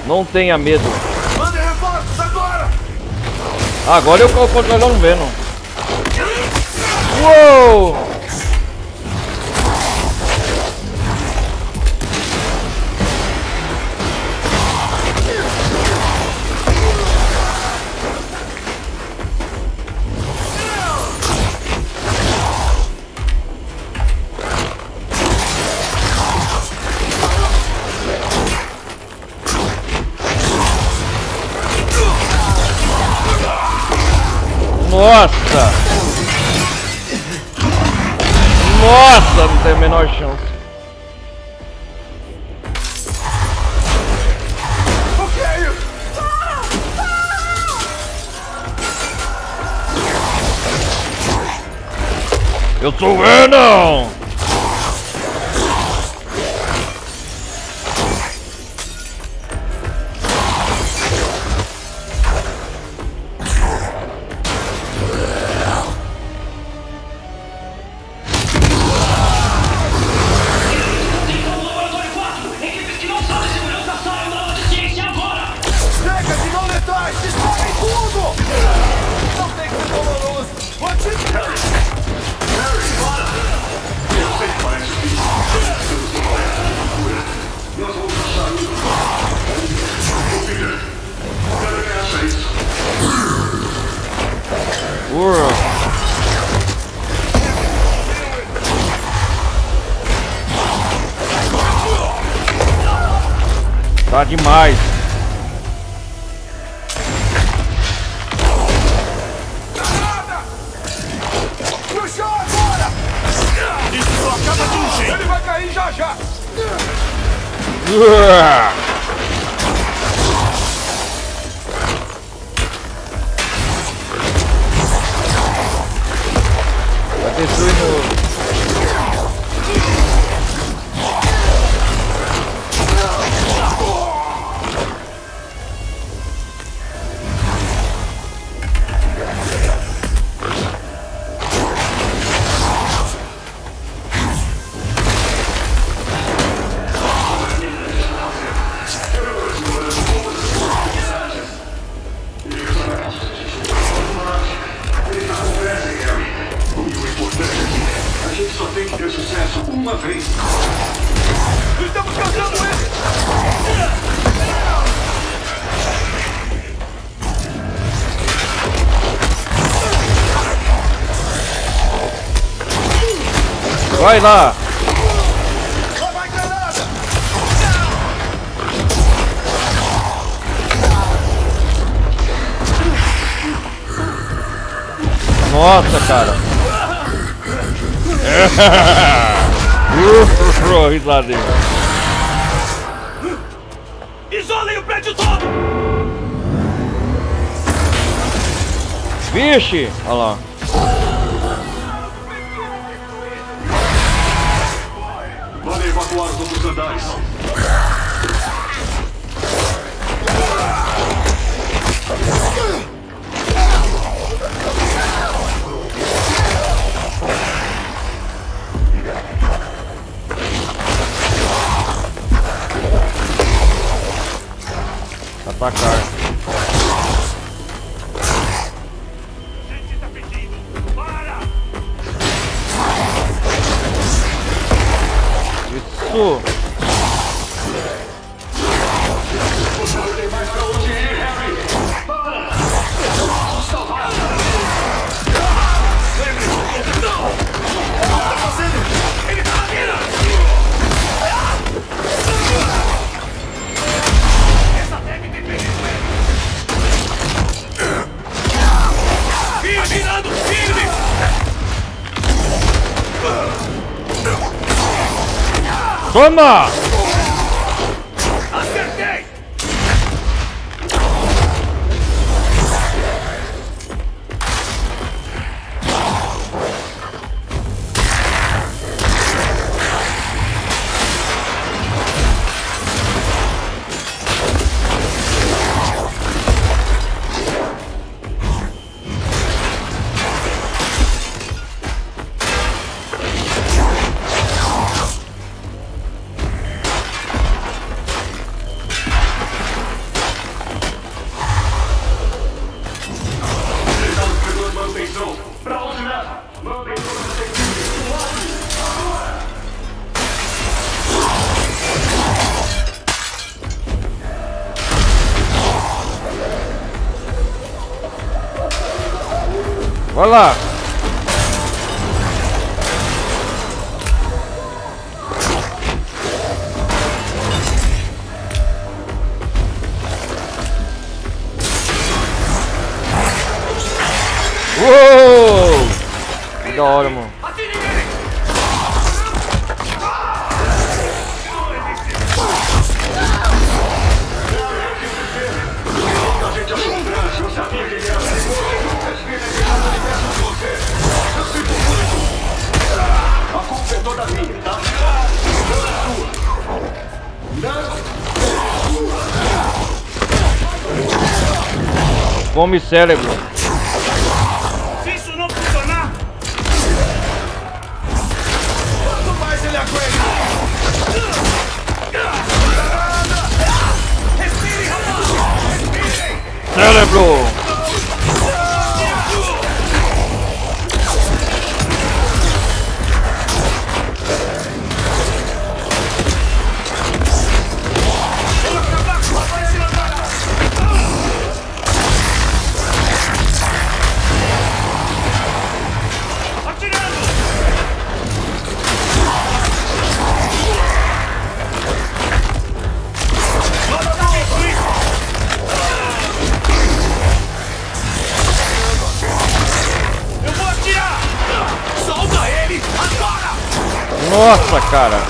Não tenha medo. Mandem reforços agora! Agora eu controlando o Venom. Uou! Nossa! Nossa, não tem a menor chance. O que é isso? Eu sou o Venom! Chega de não letais! Disparem tudo! Não tem que ser doloroso! Nós vamos achar isso. Filha, quero que acha isso. Tá demais. No chão agora! Isso só acaba de um jeito! Ele vai cair já já! Vai destruindo. A gente só tem que ter sucesso uma vez. Estamos caçando ele! Vai lá! Lá vai granada! Nossa, cara! Risadinha. Isolem o prédio todo! Vixe! Olha lá. Vale evacuar os outros andares. Atacar. Gente, tá pedindo! Para! Isso! Não tem mais pra onde ir, Harry! Para! Eu posso salvar! Não! O que tá fazendo? Ele tá atirando! Essa deve ter perigo! Atirando! Firme! Toma! Acertei! Olha lá. Uou! Que da hora, mano. Eu sabia que ele era a culpa é toda minha, tá? Não é sua. Não. Come cérebro. Se isso não funcionar, quanto mais ele aguenta. Respire, rapaz! Respirem! Cérebro. Nossa, cara.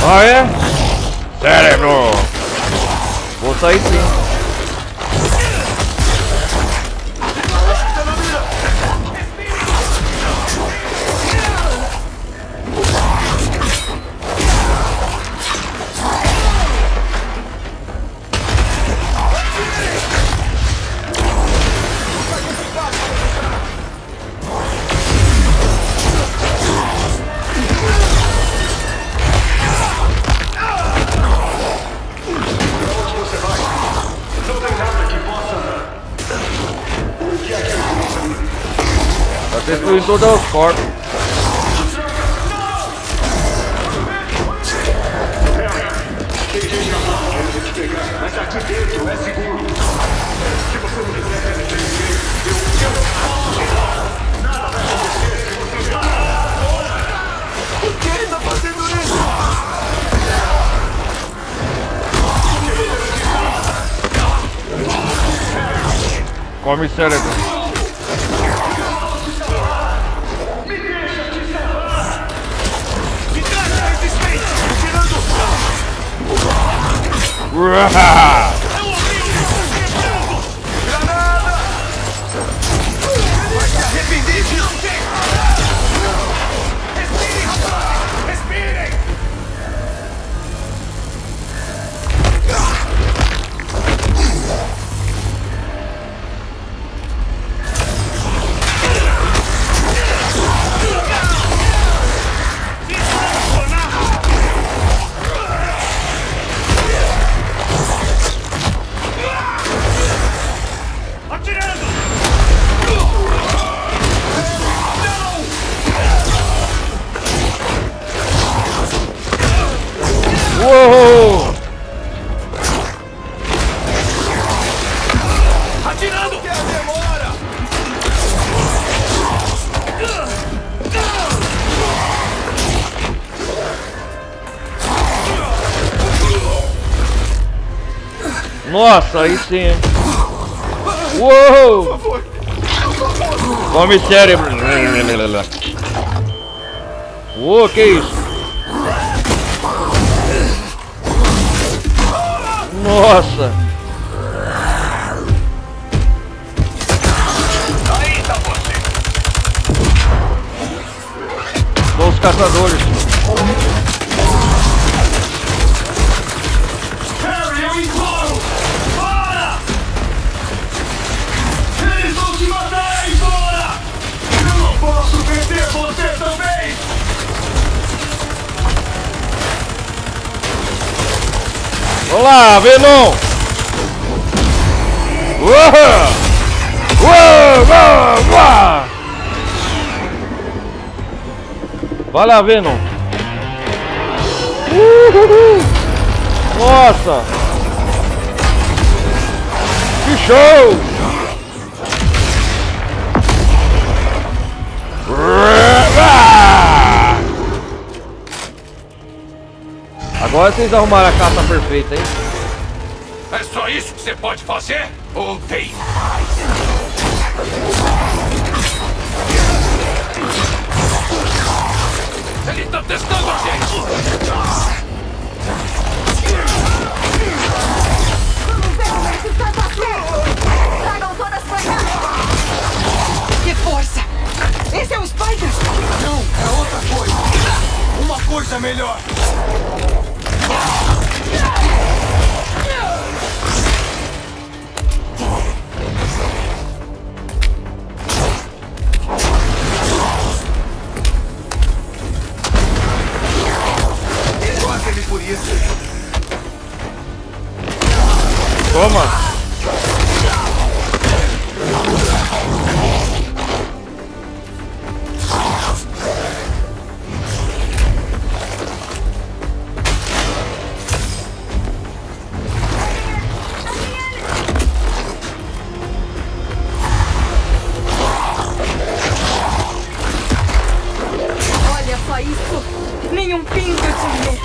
Ah, é? Cérebro! Vou sair sim. Destruindo todos os corpos. Tem gente na porta querendo te pegar, mas aqui dentro é seguro. Se você não quiser resistir, nada vai acontecer se você não. Por que ele tá fazendo isso? Come cérebro. Granada! Vai se arrepender disso! Respirem, rapaz! Respirem! Nossa, aí sim. Uou! Come cérebro. Uou, que isso? Nossa! Aí tá você. São os caçadores. Harry, eu imploro! Para! Eles vão te matar aí fora! Eu não posso perder você também! Olá, Venom! Uou! Uou! Uou! Uou! Vai lá, Venom! Nossa! Que show! Agora vocês arrumaram a caça perfeita, hein? É só isso que você pode fazer? Ou tem mais? Ele tá testando a gente! Vamos ver como ele está passando! Tragam todas pra cá! Que força! Esse é o Spider! Não, é outra coisa. Uma coisa melhor. Quase por isso. Toma! Olha só isso! Nenhum pingo de medo!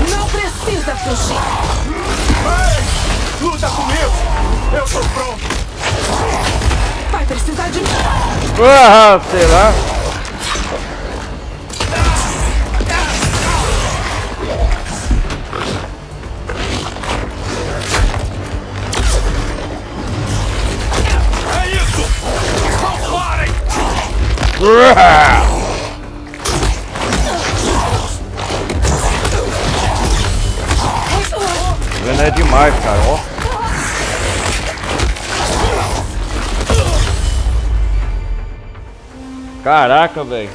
Não precisa fugir! Ei, luta comigo. Eu tô pronto. Vai precisar de mim! Ah, será? É isso! Não parem! Venom é demais, cara, ó. Caraca, velho.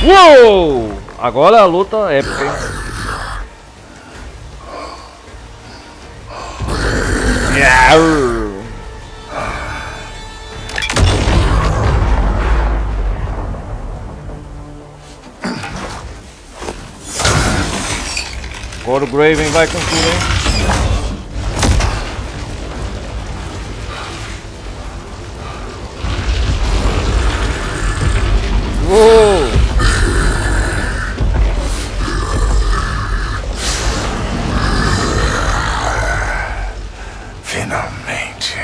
Uou! Agora a luta é épica, hein? Agora o Graven vai com tudo, hein? Uou! Finalmente.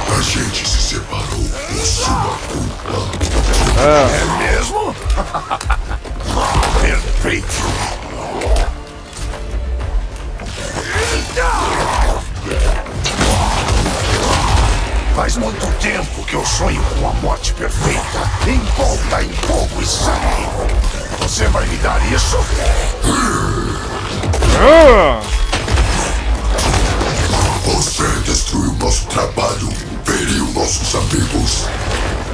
A gente se separou por sua culpa. É mesmo? Perfeito. Faz muito tempo que eu sonho com a morte perfeita, envolta em fogo e sangue. Você vai me dar isso? Você destruiu nosso trabalho, feriu nossos amigos.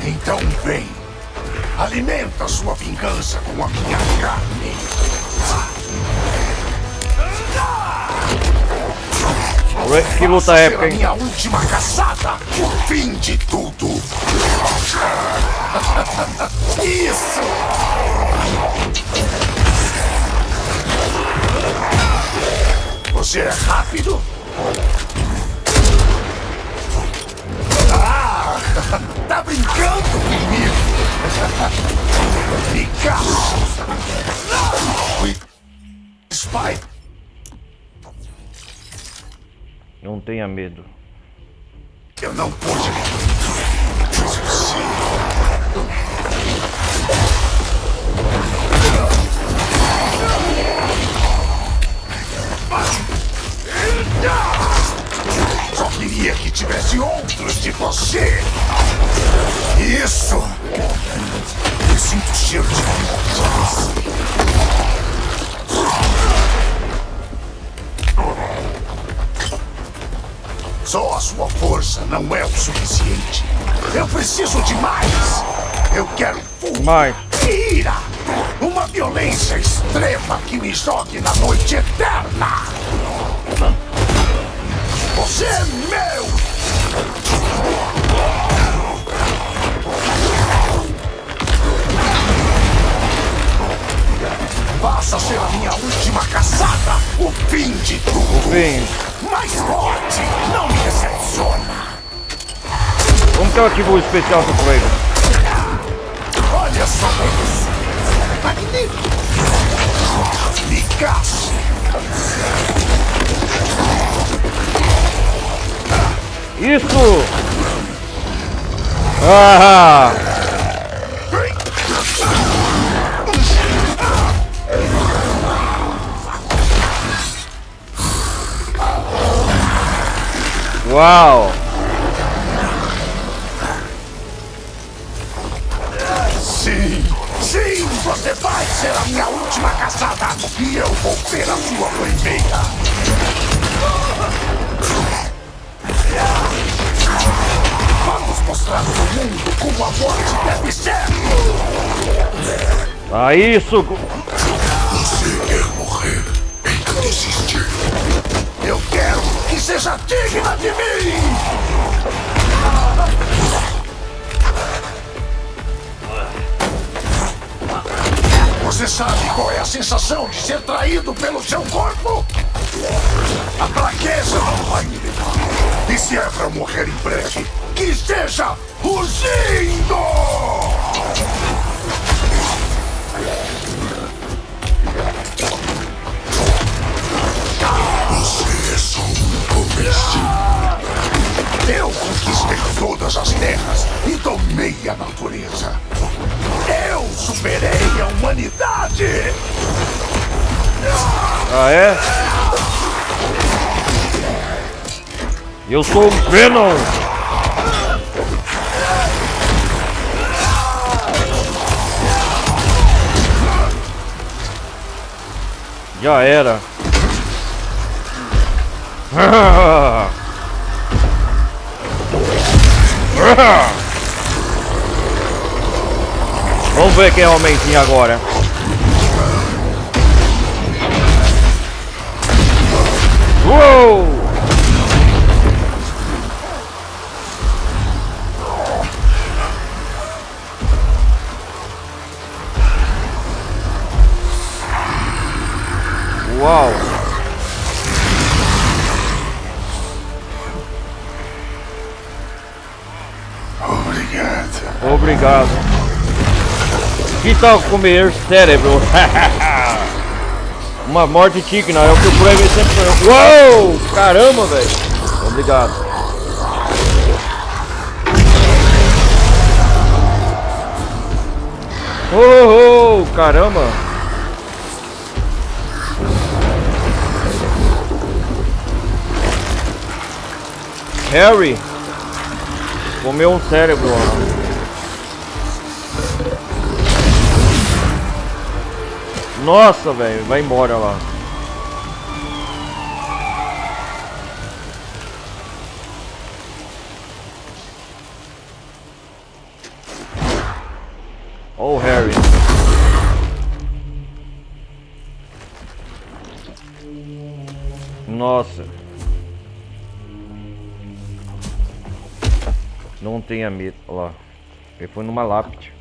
Então vem. Alimenta sua vingança com a minha carne. Que luta épica, hein? Minha última caçada, o fim de tudo. Isso! Você é rápido? Ah, tá brincando comigo? Picasso! Spy! Não tenha medo. Eu não pude. Só queria que tivesse outros de você. Isso! Eu sinto o cheiro de morte. Só a sua força não é o suficiente. Eu preciso de mais. Eu quero mais ira. Uma violência extrema que me jogue na noite eterna. Você é meu. Passa a ser a minha última caçada. O fim de tudo. O fim. Mais forte. Não me decepciona. Como que eu ativo o especial do Kraven? Olha só isso. Magnífico. Picasso. Isso! Ah! Uau! Sim, sim, você vai ser a minha última caçada e eu vou ser a sua primeira. Vamos mostrar pro mundo como a morte deve ser. Ah, isso! Você quer morrer? Então desistir. Eu quero que seja digna de mim! Você sabe qual é a sensação de ser traído pelo seu corpo? A fraqueza não vai me levar. E se é pra morrer em breve, que seja rugindo! Você é só um comecinho. Eu conquistei todas as terras e domei a natureza. Eu superei a humanidade! Ah, é? Eu sou o Venom! Já era! Vamos ver quem é o Homem-Aranha agora. Uou! Uau! Obrigado. Obrigado. Que tal comer cérebro? Uma morte digna, é o que o Kraven sempre falou. Uou! Caramba, velho. Obrigado. Oh, caramba. Harry comeu um cérebro, ó. Nossa, velho, vai embora lá. Oh, Harry. Nossa. Não tenha medo. Olha lá. Ele foi numa lápide.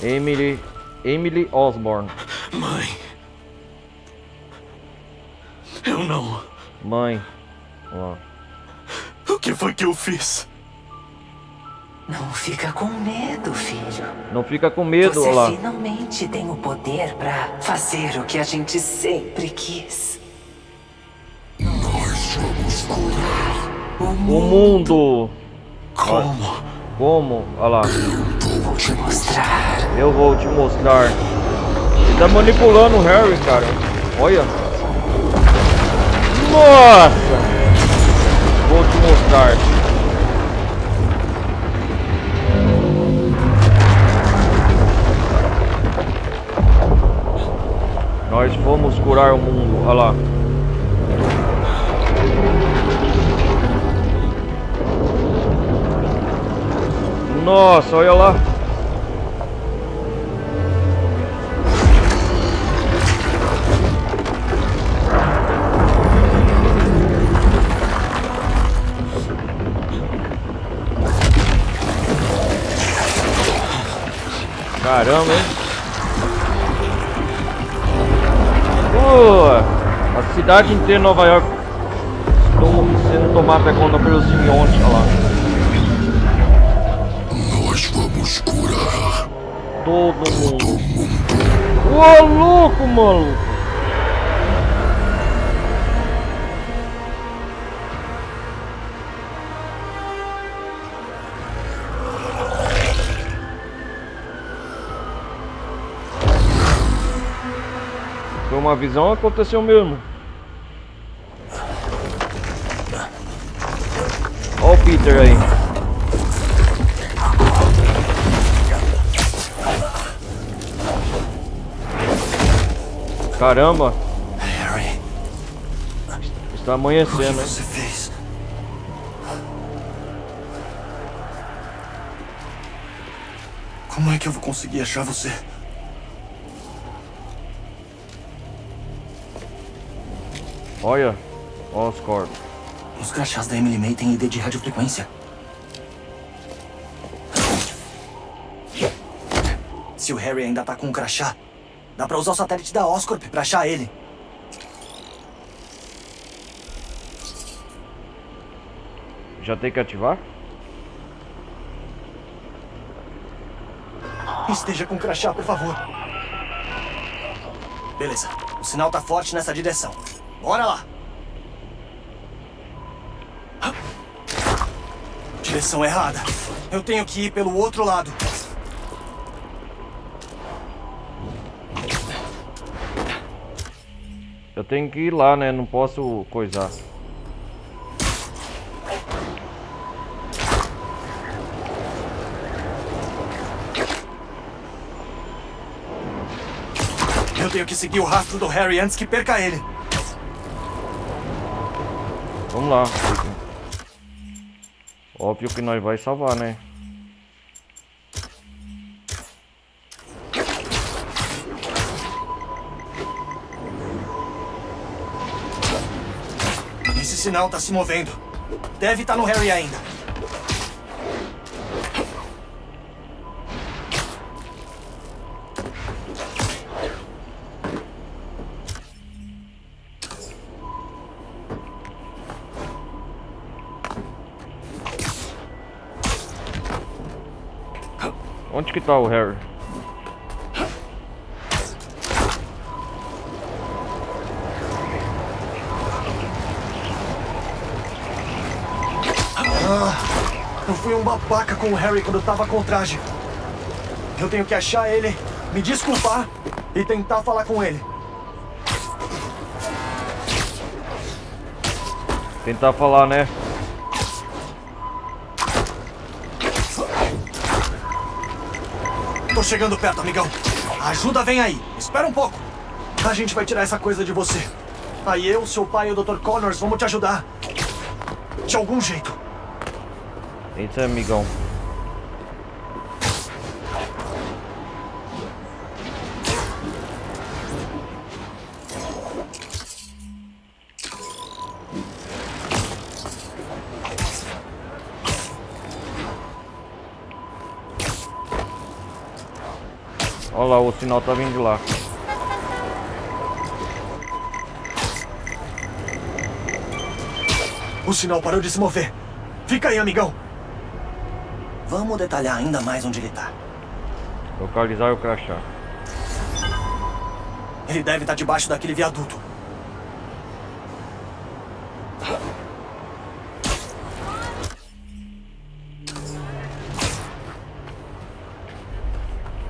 Emily Osborne. Mãe. Eu não. Mãe. Olha lá. O que foi que eu fiz? Não fica com medo, filho. Não fica com medo, Você olha lá. finalmente tem o poder pra fazer o que a gente sempre quis. Nós vamos curar o mundo. Como? Como? Olha lá. Eu vou te mostrar. Eu vou te mostrar. Ele tá manipulando o Harry, cara. Olha. Nossa! Vou te mostrar. Nós fomos curar o mundo. Olha lá. Nossa, olha lá. Caramba, hein? A cidade inteira de Nova York sendo tomada conta pelos simbiontes, olha lá. Nós vamos curar todo mundo. Ô, louco, maluco! Foi uma visão, aconteceu mesmo. Olha o Peter aí. Caramba. Harry. Está amanhecendo, hein? O que você fez? Como é que eu vou conseguir achar você? Olha. Olha os corpos. Os crachás da Emily May têm ID de radiofrequência. Se o Harry ainda tá com o crachá, dá pra usar o satélite da Oscorp pra achar ele. Já tem que ativar? Esteja com o crachá, por favor. Beleza. O sinal tá forte nessa direção. Bora lá. Direção errada. Eu tenho que ir pelo outro lado. Eu tenho que ir lá, né? Não posso coisar. Eu tenho que seguir o rastro do Harry antes que perca ele. Vamos lá. Óbvio que nós vai salvar, né? Esse sinal tá se movendo. Deve estar no Harry ainda. Onde que tá o Harry? Eu fui um babaca com o Harry quando eu tava com o traje. Eu tenho que achar ele, me desculpar e tentar falar com ele. Tentar falar, né? Tô chegando perto, amigão. A ajuda vem aí. Espera um pouco. A gente vai tirar essa coisa de você. Aí eu, seu pai e o Dr. Connors vamos te ajudar. De algum jeito. Eita, amigão. Olha lá, o sinal tá vindo de lá. O sinal parou de se mover. Fica aí, amigão. Vamos detalhar ainda mais onde ele tá. Localizar o crachá. Ele deve estar debaixo daquele viaduto.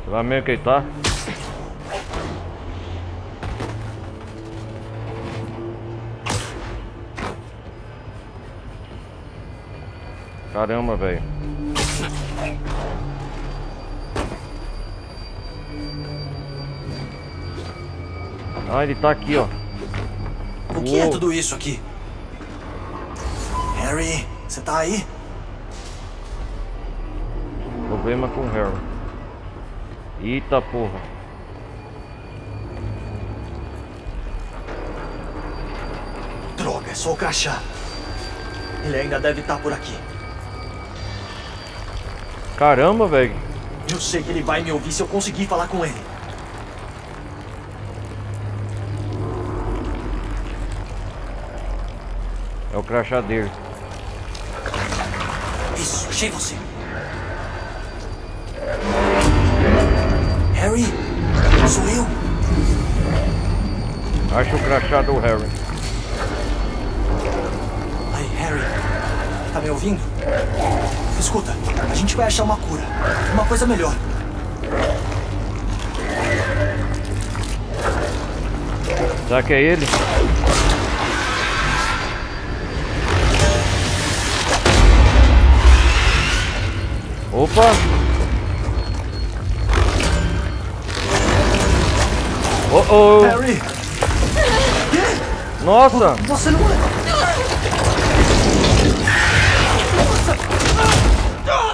Você vai mesmo que ele tá? Caramba, velho. Ah, ele tá aqui, ó. O que é tudo isso aqui? Harry, você tá aí? Problema com o Harry. Eita porra. Droga, é só o crachá. Ele ainda deve estar por aqui. Caramba, velho. Eu sei que ele vai me ouvir se eu conseguir falar com ele. É o crachá dele. Isso, achei você. Harry, sou eu. Acha o crachá do Harry. Aí, Harry, tá me ouvindo? Escuta, a gente vai achar uma cura, uma coisa melhor. Será que é ele? Opa! Oh! Harry! Nossa! Você não é...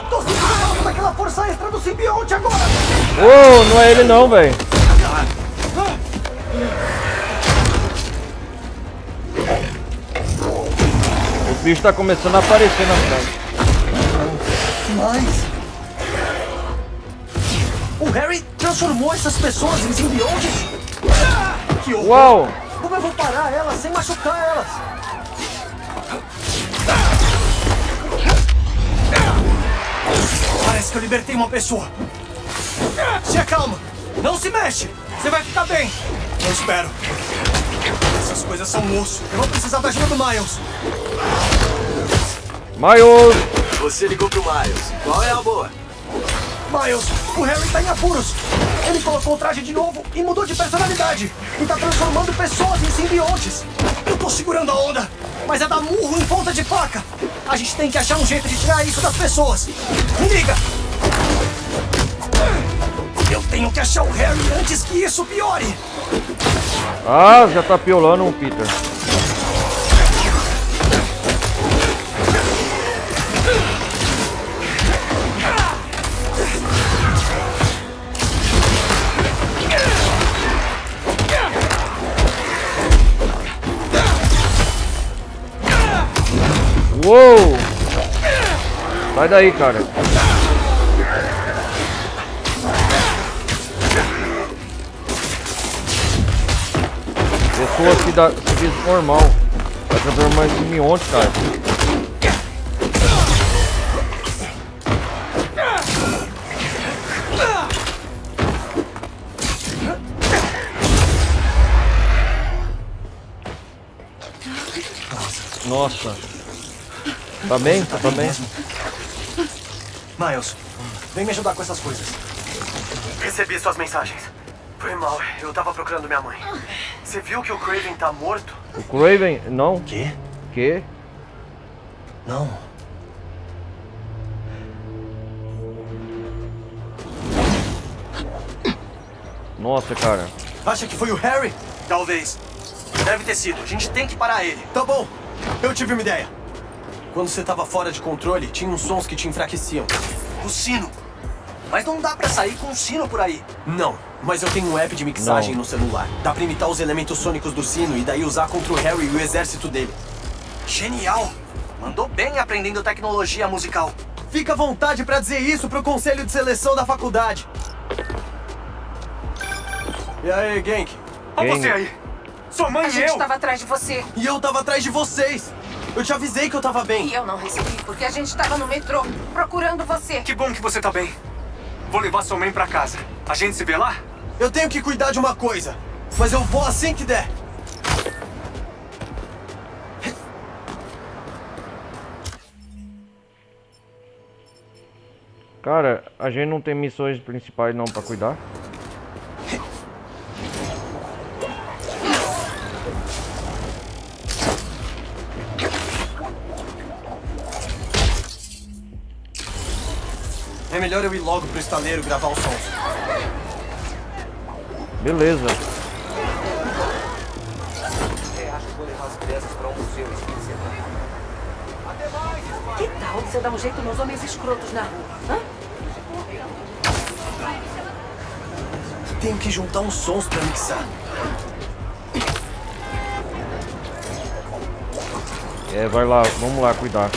Tô sentindo daquela força extra do simbionte agora! Oh, não é ele não, velho. O bicho tá começando a aparecer na frente. Mas... O Harry transformou essas pessoas em simbiontes? Que horror! Uau! Como eu vou parar elas sem machucar elas? Parece que eu libertei uma pessoa. Se acalma! Não se mexe! Você vai ficar bem! Eu espero. Essas coisas são um osso. Eu vou precisar da ajuda do Miles. Miles! Você ligou pro Miles. Qual é a boa? Miles, o Harry tá em apuros. Ele colocou o traje de novo e mudou de personalidade. E tá transformando pessoas em simbiontes. Eu tô segurando a onda, mas é dar murro em ponta de faca. A gente tem que achar um jeito de tirar isso das pessoas. Me liga! Eu tenho que achar o Harry antes que isso piore. Ah, já tá piolando o Peter. Uou! Sai daí, cara. Pessoa se diz normal. Vai transformar em simbionte, cara. Nossa. Tá bem? Tá bem? Miles, vem me ajudar com essas coisas. Recebi suas mensagens. Foi mal, eu tava procurando minha mãe. Você viu que o Kraven tá morto? O Kraven? Não. Quê? Que? Não. Nossa, cara. Acha que foi o Harry? Talvez. Deve ter sido. A gente tem que parar ele. Tá bom. Eu tive uma ideia. Quando você tava fora de controle, tinha uns sons que te enfraqueciam. O sino. Mas não dá pra sair com um sino por aí. Não, mas eu tenho um app de mixagem no celular. Dá pra imitar os elementos sônicos do sino e daí usar contra o Harry e o exército dele. Genial! Mandou bem aprendendo tecnologia musical. Fica à vontade pra dizer isso pro conselho de seleção da faculdade. E aí, Genk? Olha você aí! Sua mãe A e gente eu! tava atrás de você. E eu tava atrás de vocês! Eu te avisei que eu tava bem! E eu não recebi, porque a gente tava no metrô, procurando você. Que bom que você tá bem. Vou levar sua mãe pra casa. A gente se vê lá? Eu tenho que cuidar de uma coisa, mas eu vou assim que der! Cara, a gente não tem missões principais não pra cuidar. É melhor eu ir logo pro estaleiro gravar os sons. Beleza. Acho que vou levar as crianças pra um museu esse fim de semana. Que tal você dar um jeito nos homens escrotos na rua? Hã? Tenho que juntar uns sons pra mixar. É, vai lá, vamos lá cuidar.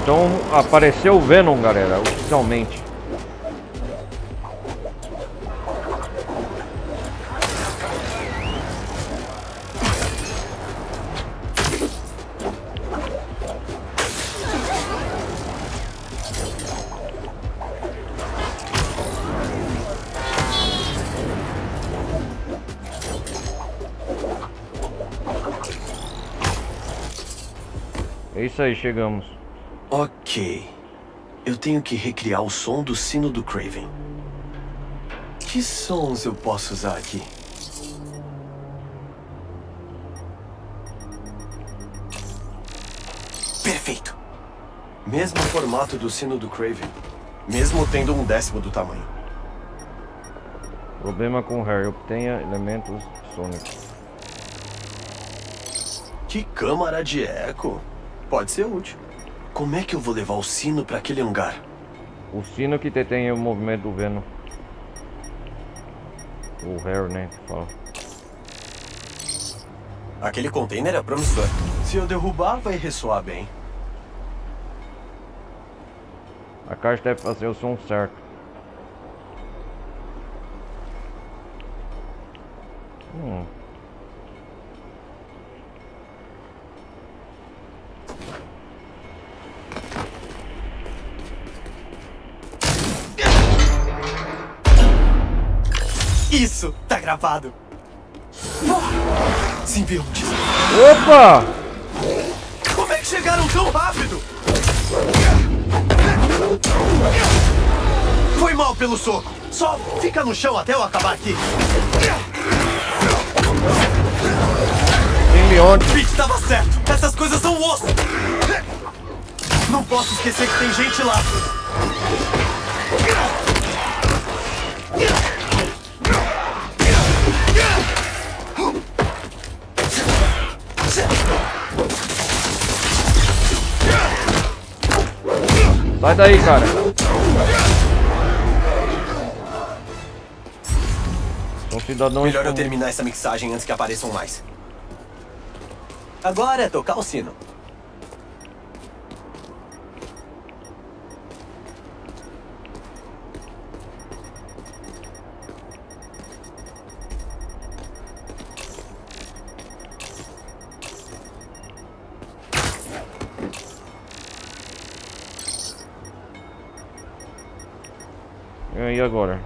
Então apareceu o Venom, galera, oficialmente. É isso aí, chegamos. Ok. Eu tenho que recriar o som do sino do Kraven. Que sons eu posso usar aqui? Perfeito! Mesmo formato do sino do Kraven. Mesmo tendo 1/10 do tamanho. Problema com o Harry, obtenha elementos sônicos. Que câmara de eco! Pode ser útil. Como é que eu vou levar o sino pra aquele hangar? O sino que detém o movimento do Venom. O Harry, né, que fala. Aquele container é promissor. Se eu derrubar, vai ressoar bem. A caixa deve fazer o som certo. Isso, tá gravado. Simbiontes. Opa! Como é que chegaram tão rápido? Foi mal pelo soco. Só fica no chão até eu acabar aqui. Simbionte. Pete tava certo. Essas coisas são osso. Não posso esquecer que tem gente lá. Sai daí, cara. São cidadãos. Melhor eu terminar essa mixagem antes que apareçam mais. Agora é tocar o sino. E agora?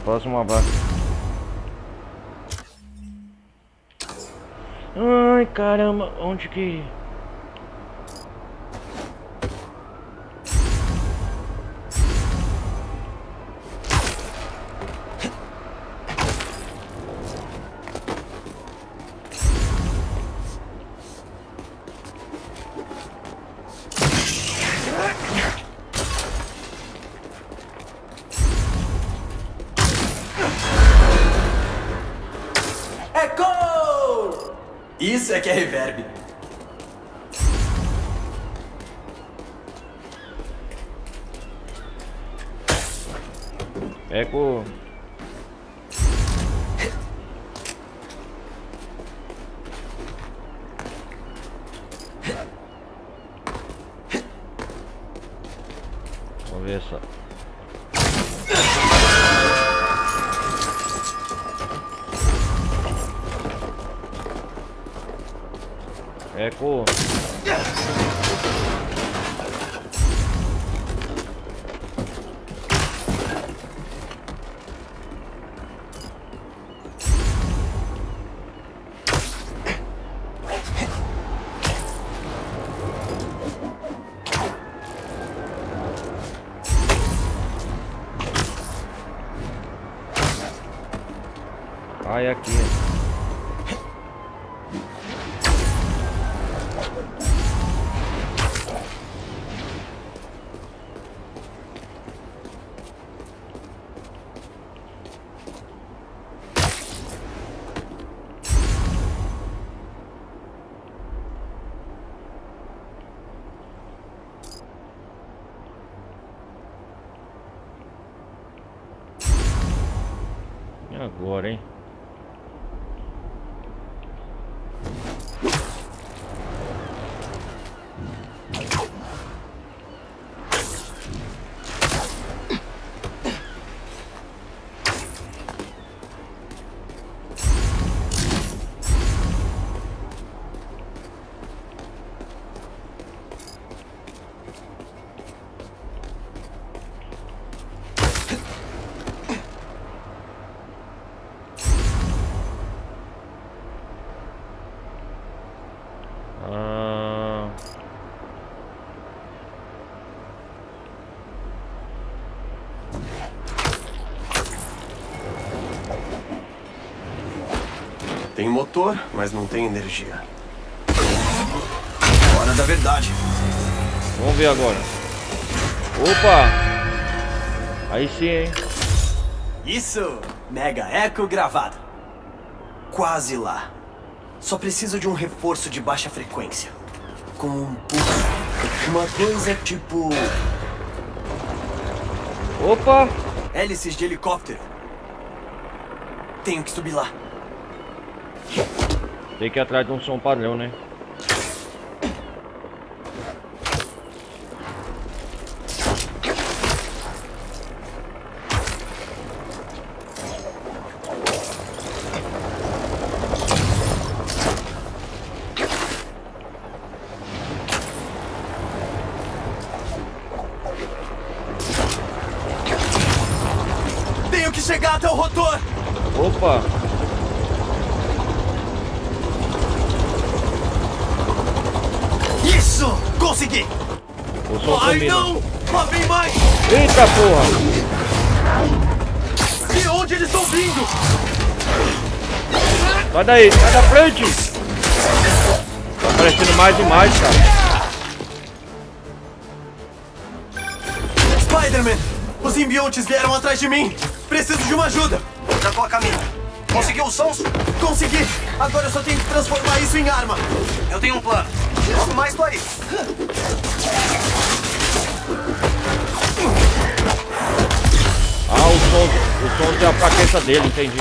Próximo abraço. Ai, caramba, onde que... Isso é que é reverb. Eco. Vamos ver só. Eco. Ai, aqui. E agora, hein? Tem motor, mas não tem energia. Hora da verdade. Vamos ver agora. Opa! Aí sim, hein? Isso! Mega Echo gravado. Quase lá. Só preciso de um reforço de baixa frequência. Com um pulso. Uma coisa tipo... Opa! Hélices de helicóptero. Tenho que subir lá. Tem que ir atrás de um som padrão, né? Tenho que chegar até o rotor! Opa! Isso! Consegui! O som Ai, combina. não! Lá vem mais! Eita porra! De onde eles estão vindo? Sai daí, sai da frente! Tá aparecendo mais e mais, cara. Spider-Man! Os simbiontes vieram atrás de mim! Preciso de uma ajuda! Já tô a caminho. Conseguiu os sons? Consegui! Agora eu só tenho que transformar isso em arma! Eu tenho um plano. Logo mais tô aí. Ah, o som é a fraqueza dele, entendi.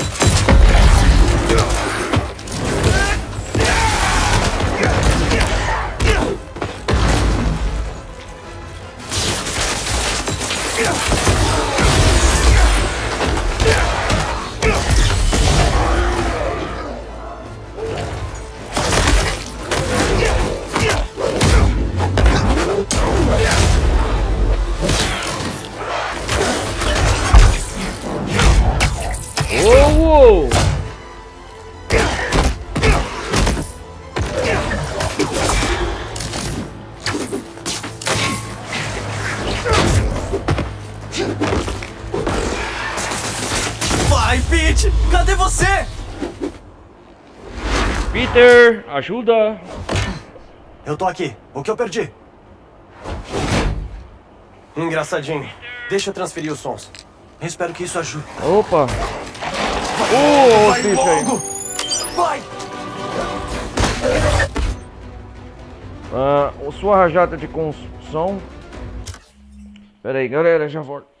Uou! Vai, Pete! Cadê você? Peter, ajuda! Eu tô aqui. O que eu perdi? Engraçadinho. Deixa eu transferir os sons. Eu espero que isso ajude. Opa! Vai bicho aí. logo! Vai! Sua rajada de construção. Pera aí, galera, já volto.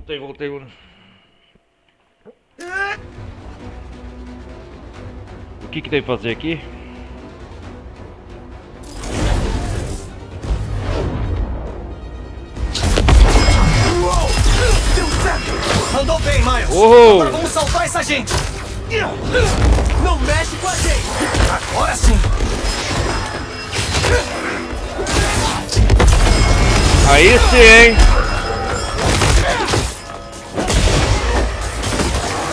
Voltei. O que tem que fazer aqui? Deu certo! Mandou bem, Miles! Oh. Agora vamos salvar essa gente! Não mexe com a gente! Agora sim! Aí sim, hein?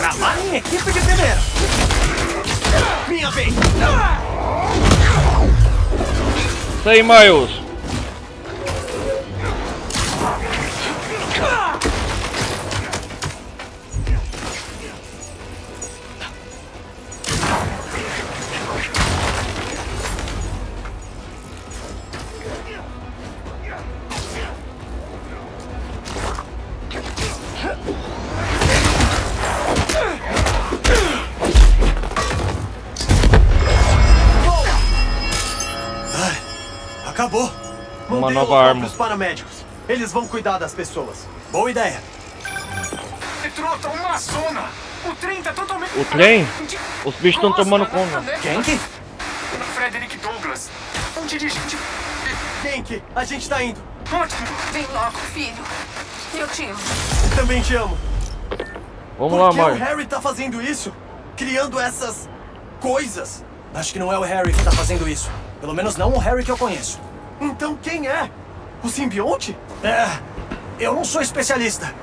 Trabalho em equipe de primeira! Minha vez! Isso aí, Miles. Acabou! Uma Mandei nova o arma. pros paramédicos. Eles vão cuidar das pessoas. Boa ideia. Metrô tá uma zona. O trem tá totalmente... O trem? Os bichos estão tomando conta. Genk? Frederick Douglass. Um dirigente... Genk, a gente tá indo. Ótimo. Vem logo, filho. Eu te amo. Também te amo. Vamos Por lá, que o Miles. Harry tá fazendo isso? Criando essas... coisas? Acho que não é o Harry que tá fazendo isso. Pelo menos não o Harry que eu conheço. Então quem é? O simbionte? Eu não sou especialista.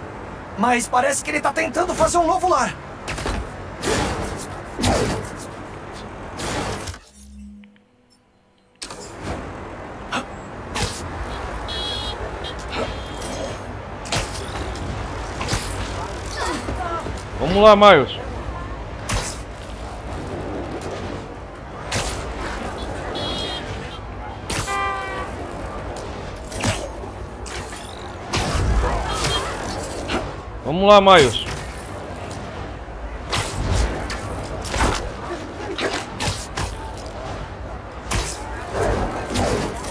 Mas parece que ele tá tentando fazer um novo lar. Vamos lá, Miles. Vamos lá, Miles.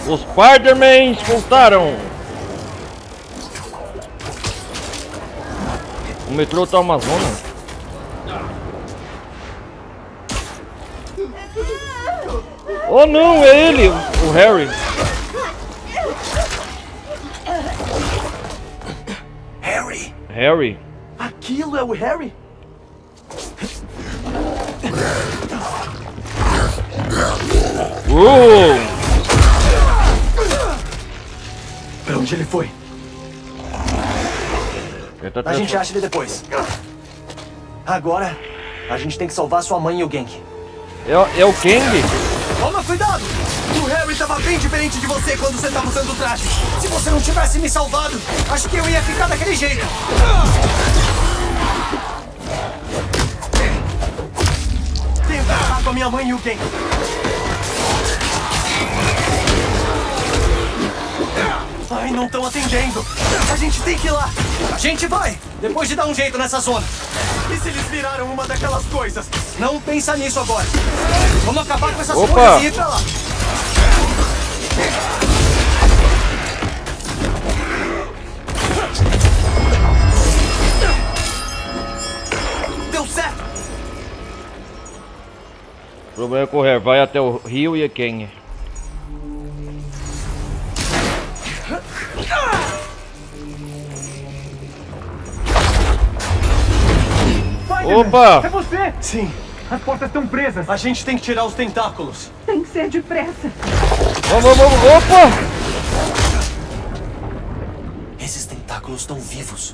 Os Spider-Mans voltaram. O metrô tá uma zona. Oh não, é ele, o Harry. Harry. Aquilo é o Harry? Pra onde ele foi? A gente acha ele depois. Agora, a gente tem que salvar sua mãe e o Genk. É o Kang? Toma cuidado! O Harry tava bem diferente de você quando você tava usando o traje. Se você não tivesse me salvado, acho que eu ia ficar daquele jeito. Tenta falar com a minha mãe e o Genk. Ai, não estão atendendo. A gente tem que ir lá. A gente vai, depois de dar um jeito nessa zona. E se eles viraram uma daquelas coisas? Não pensa nisso agora. Vamos acabar com essas coisas e ir pra lá. Deu certo. O problema é correr. Vai até o rio e a Kang. Opa! É você! Sim. As portas estão presas. A gente tem que tirar os tentáculos. Tem que ser depressa. Vamos! Opa! Esses tentáculos estão vivos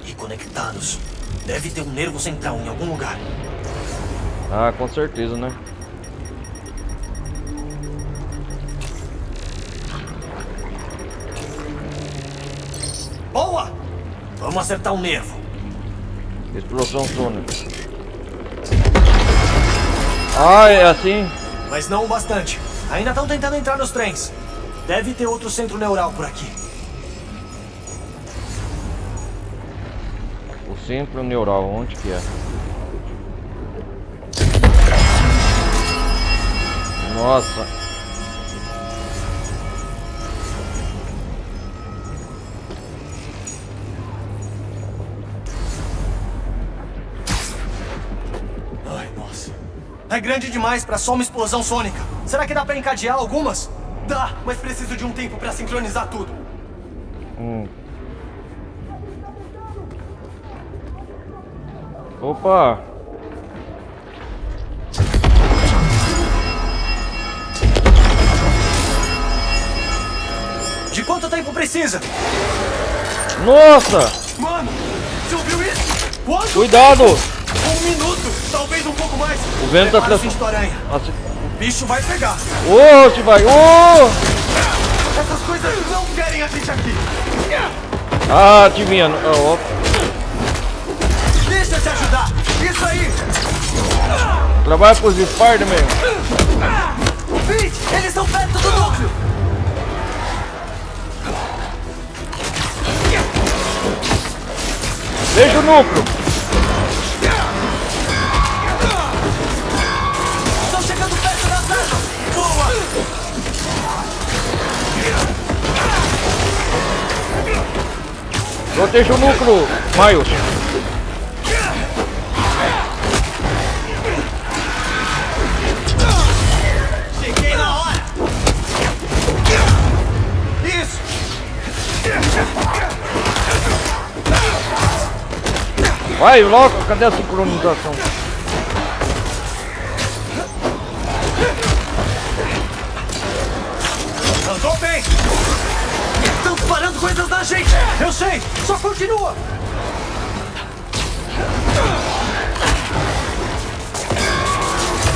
e conectados. Deve ter um nervo central em algum lugar. Ah, com certeza, né? Boa! Vamos acertar o nervo. Explosão sônica. Ah, é assim? Mas não o bastante. Ainda estão tentando entrar nos trens. Deve ter outro centro neural por aqui. O centro neural, onde que é? Nossa. É grande demais pra só uma explosão sônica. Será que dá pra encadear algumas? Dá, mas preciso de um tempo pra sincronizar tudo. Opa! De quanto tempo precisa? Nossa! Mano, você ouviu isso? Quanto? Cuidado! 1 minuto, talvez um pouco mais. O vento tá Prepara o cinto aranha. Nossa. O bicho vai pegar. Ô, te vai! Ô! Essas coisas não querem a gente aqui. Ah, adivinha. Ó. Deixa eu te ajudar. Isso aí. Trabalha pros Spider-Man. Pete, eles estão perto do núcleo. Deixa o núcleo. Estão chegando perto das armas. Boa. Proteja o núcleo, Miles. Cheguei na hora. Isso. Vai, logo, cadê a sincronização? Andou bem. Estão disparando coisas na gente. Eu sei, só continua.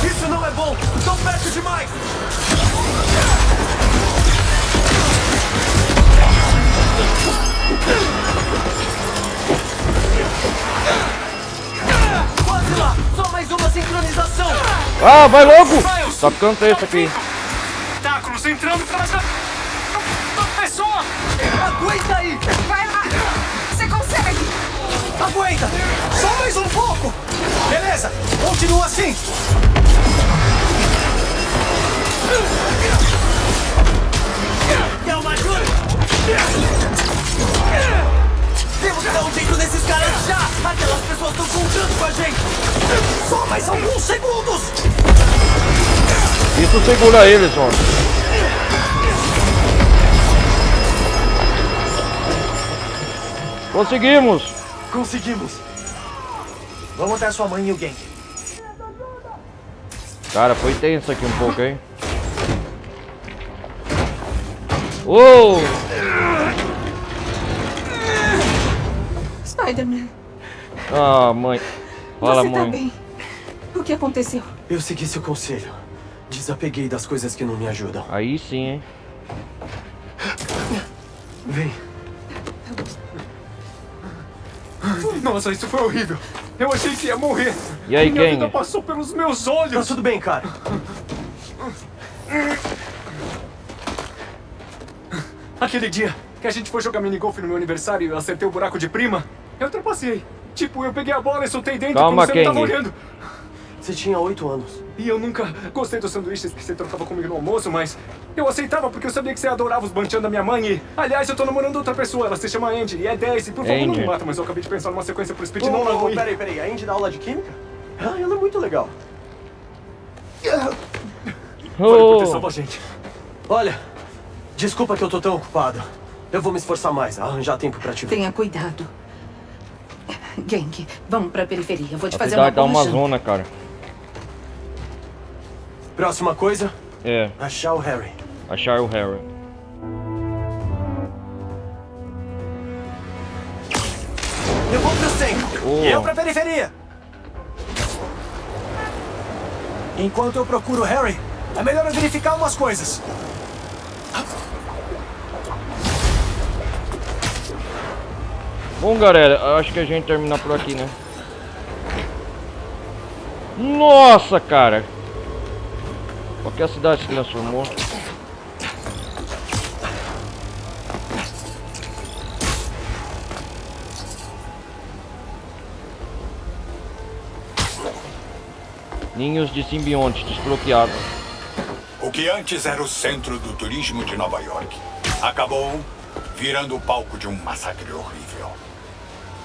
Isso não é bom. Estão perto demais. Quase lá. Só mais uma sincronização. Ah, vai logo! Tá ficando texto aqui. Tentáculos entrando pela pessoa. Aguenta aí. Vai lá! Você consegue! Aguenta. Só mais um pouco. Beleza, continua assim. Quer uma ajuda? Temos que dar um jeito nesses caras já! Aquelas pessoas estão contando com a gente! Só mais alguns segundos! Isso segura eles, ó. Conseguimos! Conseguimos! Vamos até a sua mãe e o Genki. Cara, foi tenso aqui um pouco, hein? Uou! Spider-Man, Ah, mãe. Fala, você tá mãe. bem? O que aconteceu? Eu segui seu conselho. Desapeguei das coisas que não me ajudam. Aí sim, hein? Vem. Nossa, isso foi horrível. Eu achei que ia morrer. E aí, Minha Kang? vida passou pelos meus olhos. Tá tudo bem, cara. Aquele dia que a gente foi jogar minigolf no meu aniversário e eu acertei o buraco de prima, eu trapacei. Tipo, eu peguei a bola e soltei dentro Calma, como você não tava Kang. olhando. Você tinha 8 anos. E eu nunca gostei dos sanduíches que você trocava comigo no almoço, mas eu aceitava porque eu sabia que você adorava os banchan da minha mãe e... Aliás, eu tô namorando outra pessoa, ela se chama Andy e é 10 e por favor não me Andy. mata, mas eu acabei de pensar numa sequência pro Speed não na ruim. Peraí, a Indy dá aula de química? Ah, ela é muito legal. Valeu por ter Oh. salvo a gente. Olha, desculpa que eu tô tão ocupado. Eu vou me esforçar mais, a arranjar tempo pra te ver. Tenha cuidado. Genki, vamos pra periferia. Vou te A fazer uma cidade tá boa uma janta. zona, cara. Próxima coisa, É, achar o Harry. achar o Harry. Eu vou pro centro. Oh. E eu pra periferia. Enquanto eu procuro o Harry, é melhor eu verificar umas coisas. Bom, galera, acho que a gente termina por aqui, né? Nossa, cara! Olha que a cidade se transformou. Ninhos de simbionte desbloqueados. O que antes era o centro do turismo de Nova York acabou virando o palco de um massacre horrível.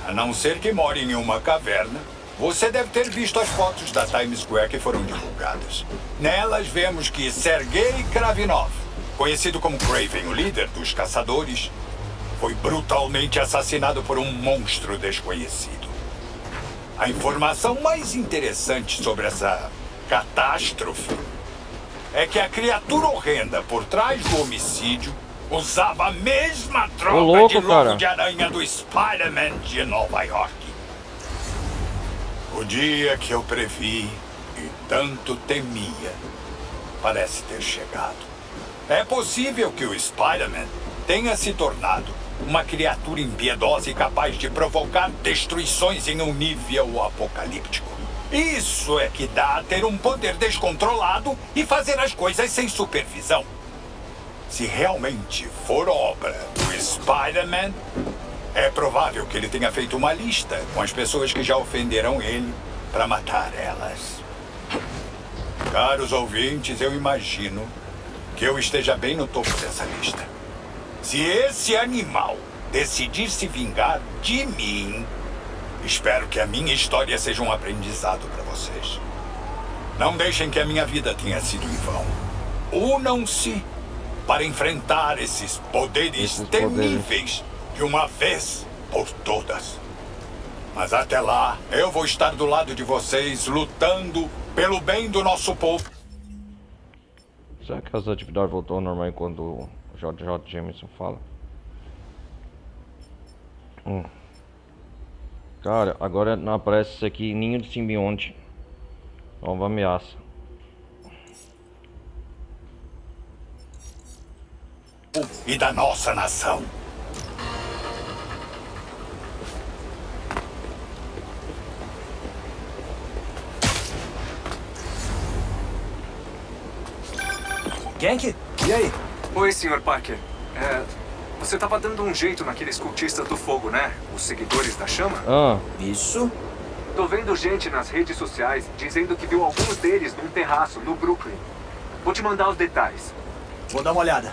A não ser que more em uma caverna Você deve ter visto as fotos da Times Square que foram divulgadas. Nelas vemos que Sergei Kravinov, conhecido como Kraven, o líder dos caçadores, foi brutalmente assassinado por um monstro desconhecido. A informação mais interessante sobre essa catástrofe é que a criatura horrenda por trás do homicídio usava a mesma troca de logo de aranha do Spider-Man de Nova York. O dia que eu previ e tanto temia parece ter chegado. É possível que o Spider-Man tenha se tornado uma criatura impiedosa e capaz de provocar destruições em um nível apocalíptico. Isso é que dá a ter um poder descontrolado e fazer as coisas sem supervisão. Se realmente for obra do Spider-Man, é provável que ele tenha feito uma lista com as pessoas que já ofenderam ele para matar elas. Caros ouvintes, eu imagino que eu esteja bem no topo dessa lista. Se esse animal decidir se vingar de mim, espero que a minha história seja um aprendizado para vocês. Não deixem que a minha vida tenha sido em vão. Unam-se para enfrentar esses poderes temíveis de uma vez por todas. Mas até lá, eu vou estar do lado de vocês, lutando pelo bem do nosso povo. Será que as atividades voltou ao normal quando o J.J. Jameson fala? Cara, agora não aparece isso aqui, ninho de simbionte. Nova ameaça. E da nossa nação. Gank? E aí? Oi, Sr. Parker. Você tava dando um jeito naqueles cultistas do fogo, né? Os seguidores da chama? Isso? Tô vendo gente nas redes sociais dizendo que viu alguns deles num terraço no Brooklyn. Vou te mandar os detalhes. Vou dar uma olhada.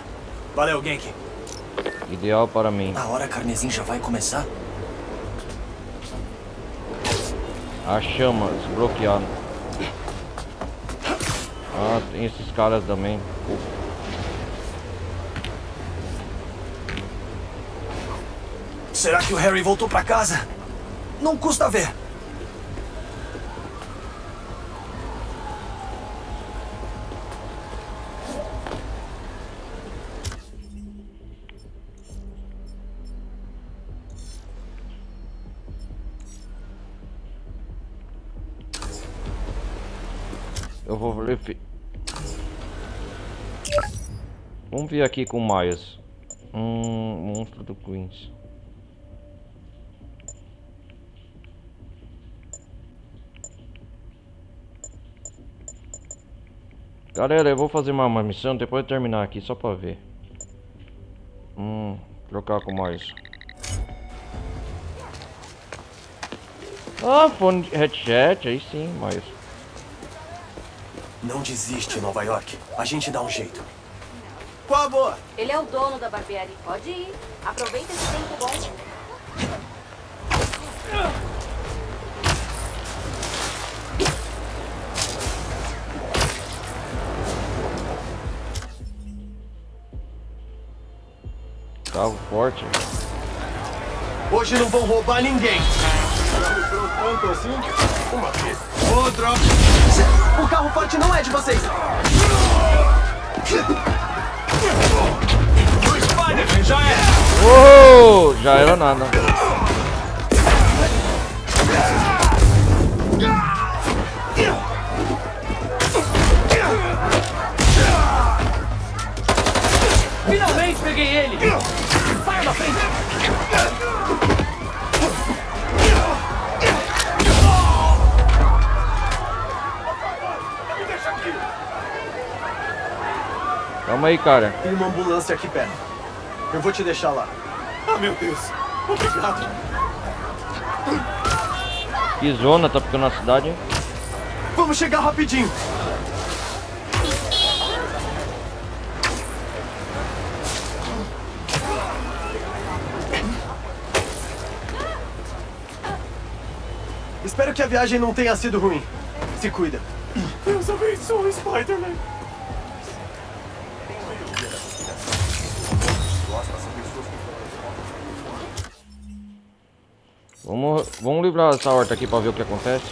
Valeu, Gank. Ideal para mim. A hora carmesim já vai começar? A chama desbloqueada. Ah, tem esses caras também. Será que o Harry voltou pra casa? Não custa ver. Eu vou ver. Vamos ver aqui com o Miles. Monstro do Queens. Galera, eu vou fazer uma missão depois de terminar aqui, só pra ver. Trocar com mais. Ah, fone de headset, aí sim, mais. Não desiste, Nova York. A gente dá um jeito. Qual a boa? Ele é o dono da barbearia. Pode ir. Aproveita esse tempo bom. Carro forte. Hoje não vão roubar ninguém. Tanto assim? Uma vez. Outra. O carro forte não é de vocês. O Spider-Man já era. Uou, já era nada. Finalmente peguei ele! Saia da frente! Calma aí, cara. Tem uma ambulância aqui perto. Eu vou te deixar lá. Ah, meu Deus. Obrigado. Que zona tá ficando na cidade, hein? Vamos chegar rapidinho. Espero que a viagem não tenha sido ruim. Se cuida. Deus abençoe, Spider-Man. Vamos livrar essa horta aqui pra ver o que acontece.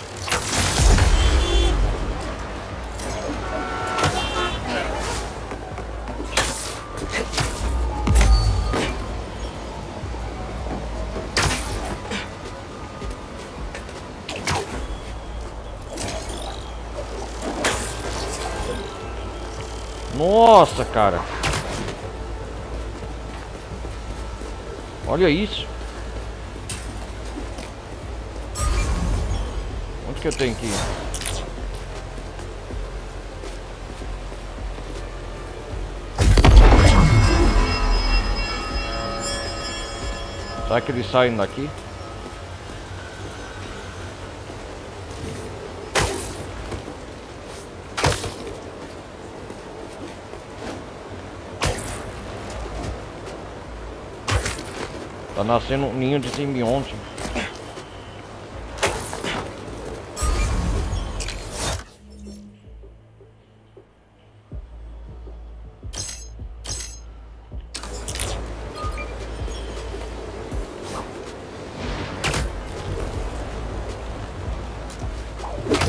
Nossa, cara. Olha isso. Onde que eu tenho que ir? Será que eles saem daqui? Tá nascendo um ninho de simbionte.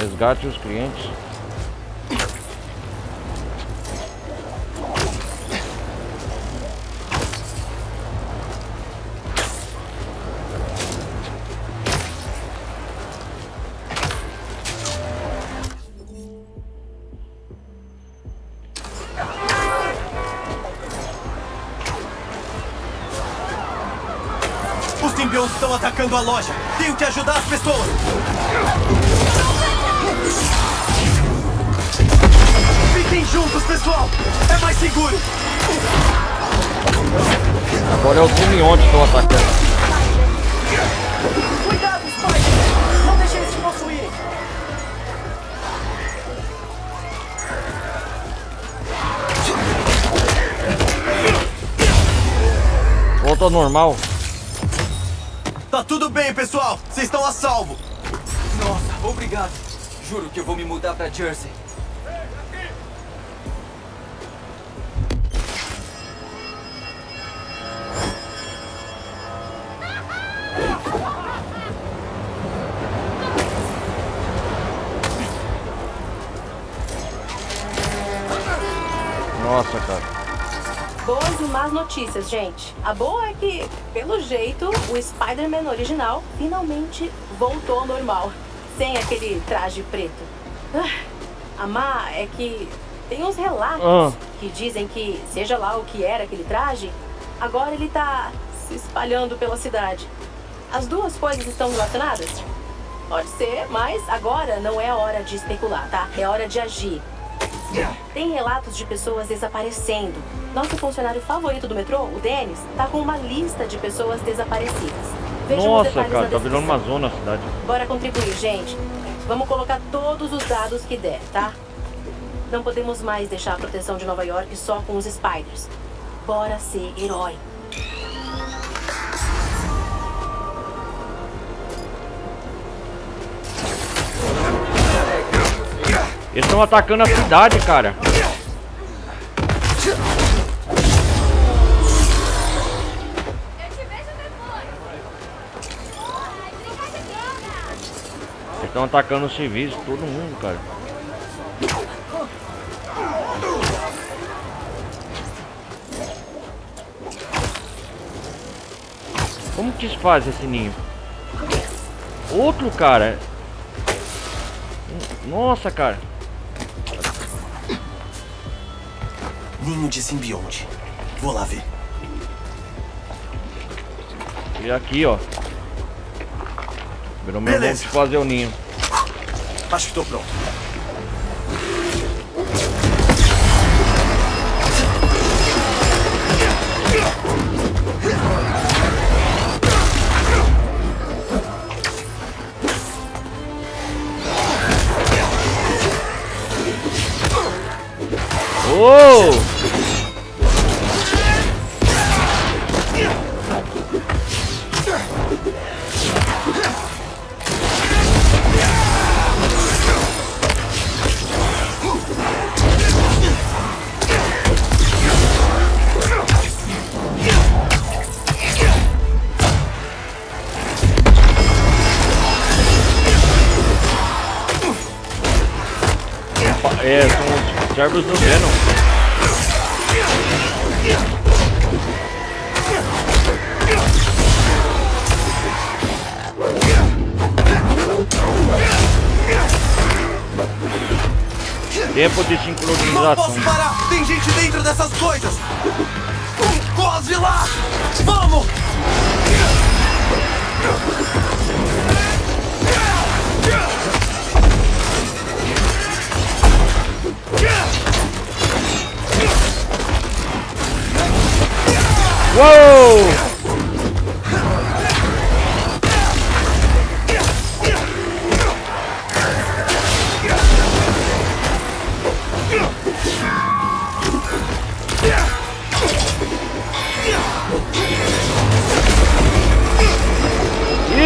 Resgate os clientes. Os simbiontes estão atacando a loja. Tenho que ajudar as pessoas. Fiquem juntos, pessoal. É mais seguro. Agora é o simbionte que estão atacando. Cuidado, Spider. Não deixe eles te possuírem. Volta ao normal. Tá tudo bem, pessoal. Vocês estão a salvo. Nossa, obrigado. Juro que eu vou me mudar pra Jersey. Nossa, cara. Boas e más notícias, gente. A boa é que, pelo jeito, o Spider-Man original finalmente voltou ao normal, sem aquele traje preto. A má é que tem uns relatos que dizem que, seja lá o que era aquele traje, agora ele tá se espalhando pela cidade. As duas coisas estão relacionadas? Pode ser, mas agora não é a hora de especular, tá? É hora de agir. Tem relatos de pessoas desaparecendo. Nosso funcionário favorito do metrô, o Dennis, tá com uma lista de pessoas desaparecidas. Vejam os Nossa, detalhes cara, na tá virando descrição. uma zona a cidade. Bora contribuir, gente. Vamos colocar todos os dados que der, tá? Não podemos mais deixar a proteção de Nova York só com os Spiders. Bora ser herói. Eles estão atacando a cidade, cara. Eles estão atacando os civis, todo mundo, cara. Como que se faz esse ninho? Outro, cara. Nossa, cara. Ninho de simbionte. Vou lá ver. E aqui, ó. Pelo menos vamos fazer o ninho. Acho que tô pronto. Oh! são os servos do Venom. Tempo de sincronização. Não posso parar! Tem gente dentro dessas coisas! Corre lá! Vamos! Uou!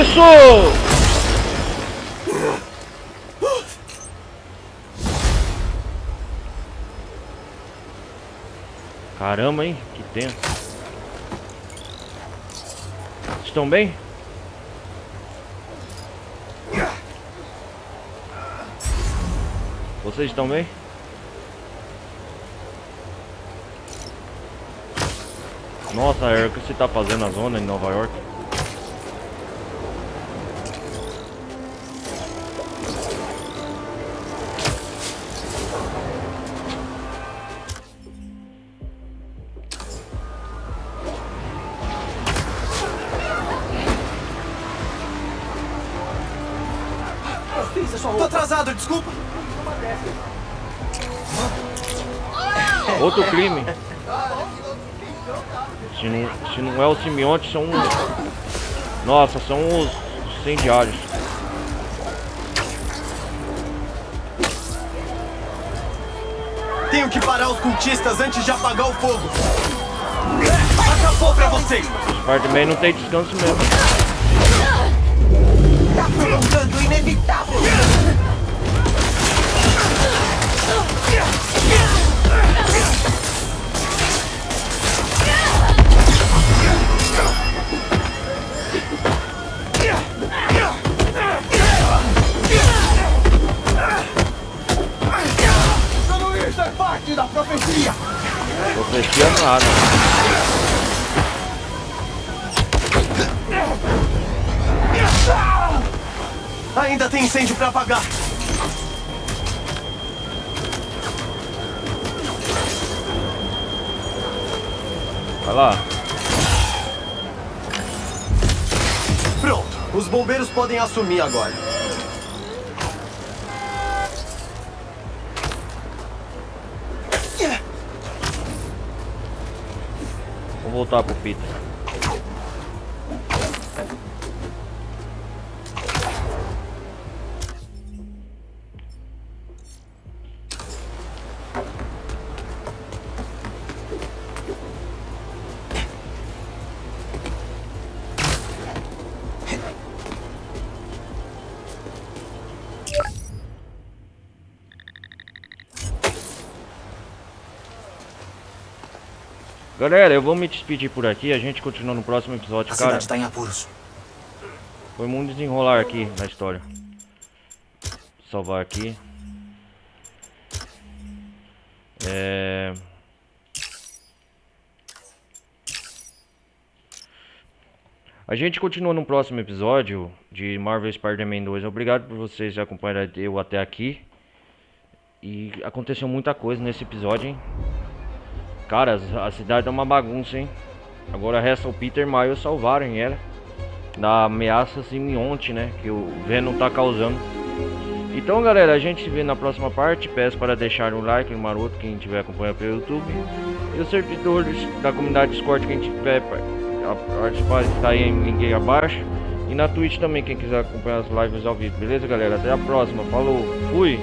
Isso! Caramba, hein? Que tenso. Estão bem? Vocês estão bem? Nossa, é o que você tá fazendo na zona em Nova York? Tô atrasado, desculpa. Outro crime. Se não é o simbionte, são os... Nossa, são os incendiários. Tenho que parar os cultistas antes de apagar o fogo. Acabou pra vocês. Spider-Man não tem descanso mesmo. Tá provocando inevitável. Tudo isso é parte da profecia. Profecia nada. Ainda tem incêndio pra apagar. Vai lá. Pronto, os bombeiros podem assumir agora. Vamos voltar pro Peter. Galera, eu vou me despedir por aqui, a gente continua no próximo episódio, cara. A cidade tá em apuros. Foi muito desenrolar aqui na história. Salvar aqui. A gente continua no próximo episódio de Marvel Spider-Man 2. Obrigado por vocês acompanharem eu até aqui. E aconteceu muita coisa nesse episódio, hein? Cara, a cidade é uma bagunça, hein? Agora resta o Peter e o Miles salvarem ela da ameaça simbionte, né? Que o Venom tá causando. Então, galera, a gente se vê na próxima parte. Peço para deixar um like no maroto, quem estiver acompanhando pelo YouTube. E os servidores da comunidade Discord, quem tiver participar, está aí em link aí abaixo. E na Twitch também, quem quiser acompanhar as lives ao vivo. Beleza, galera? Até a próxima. Falou. Fui.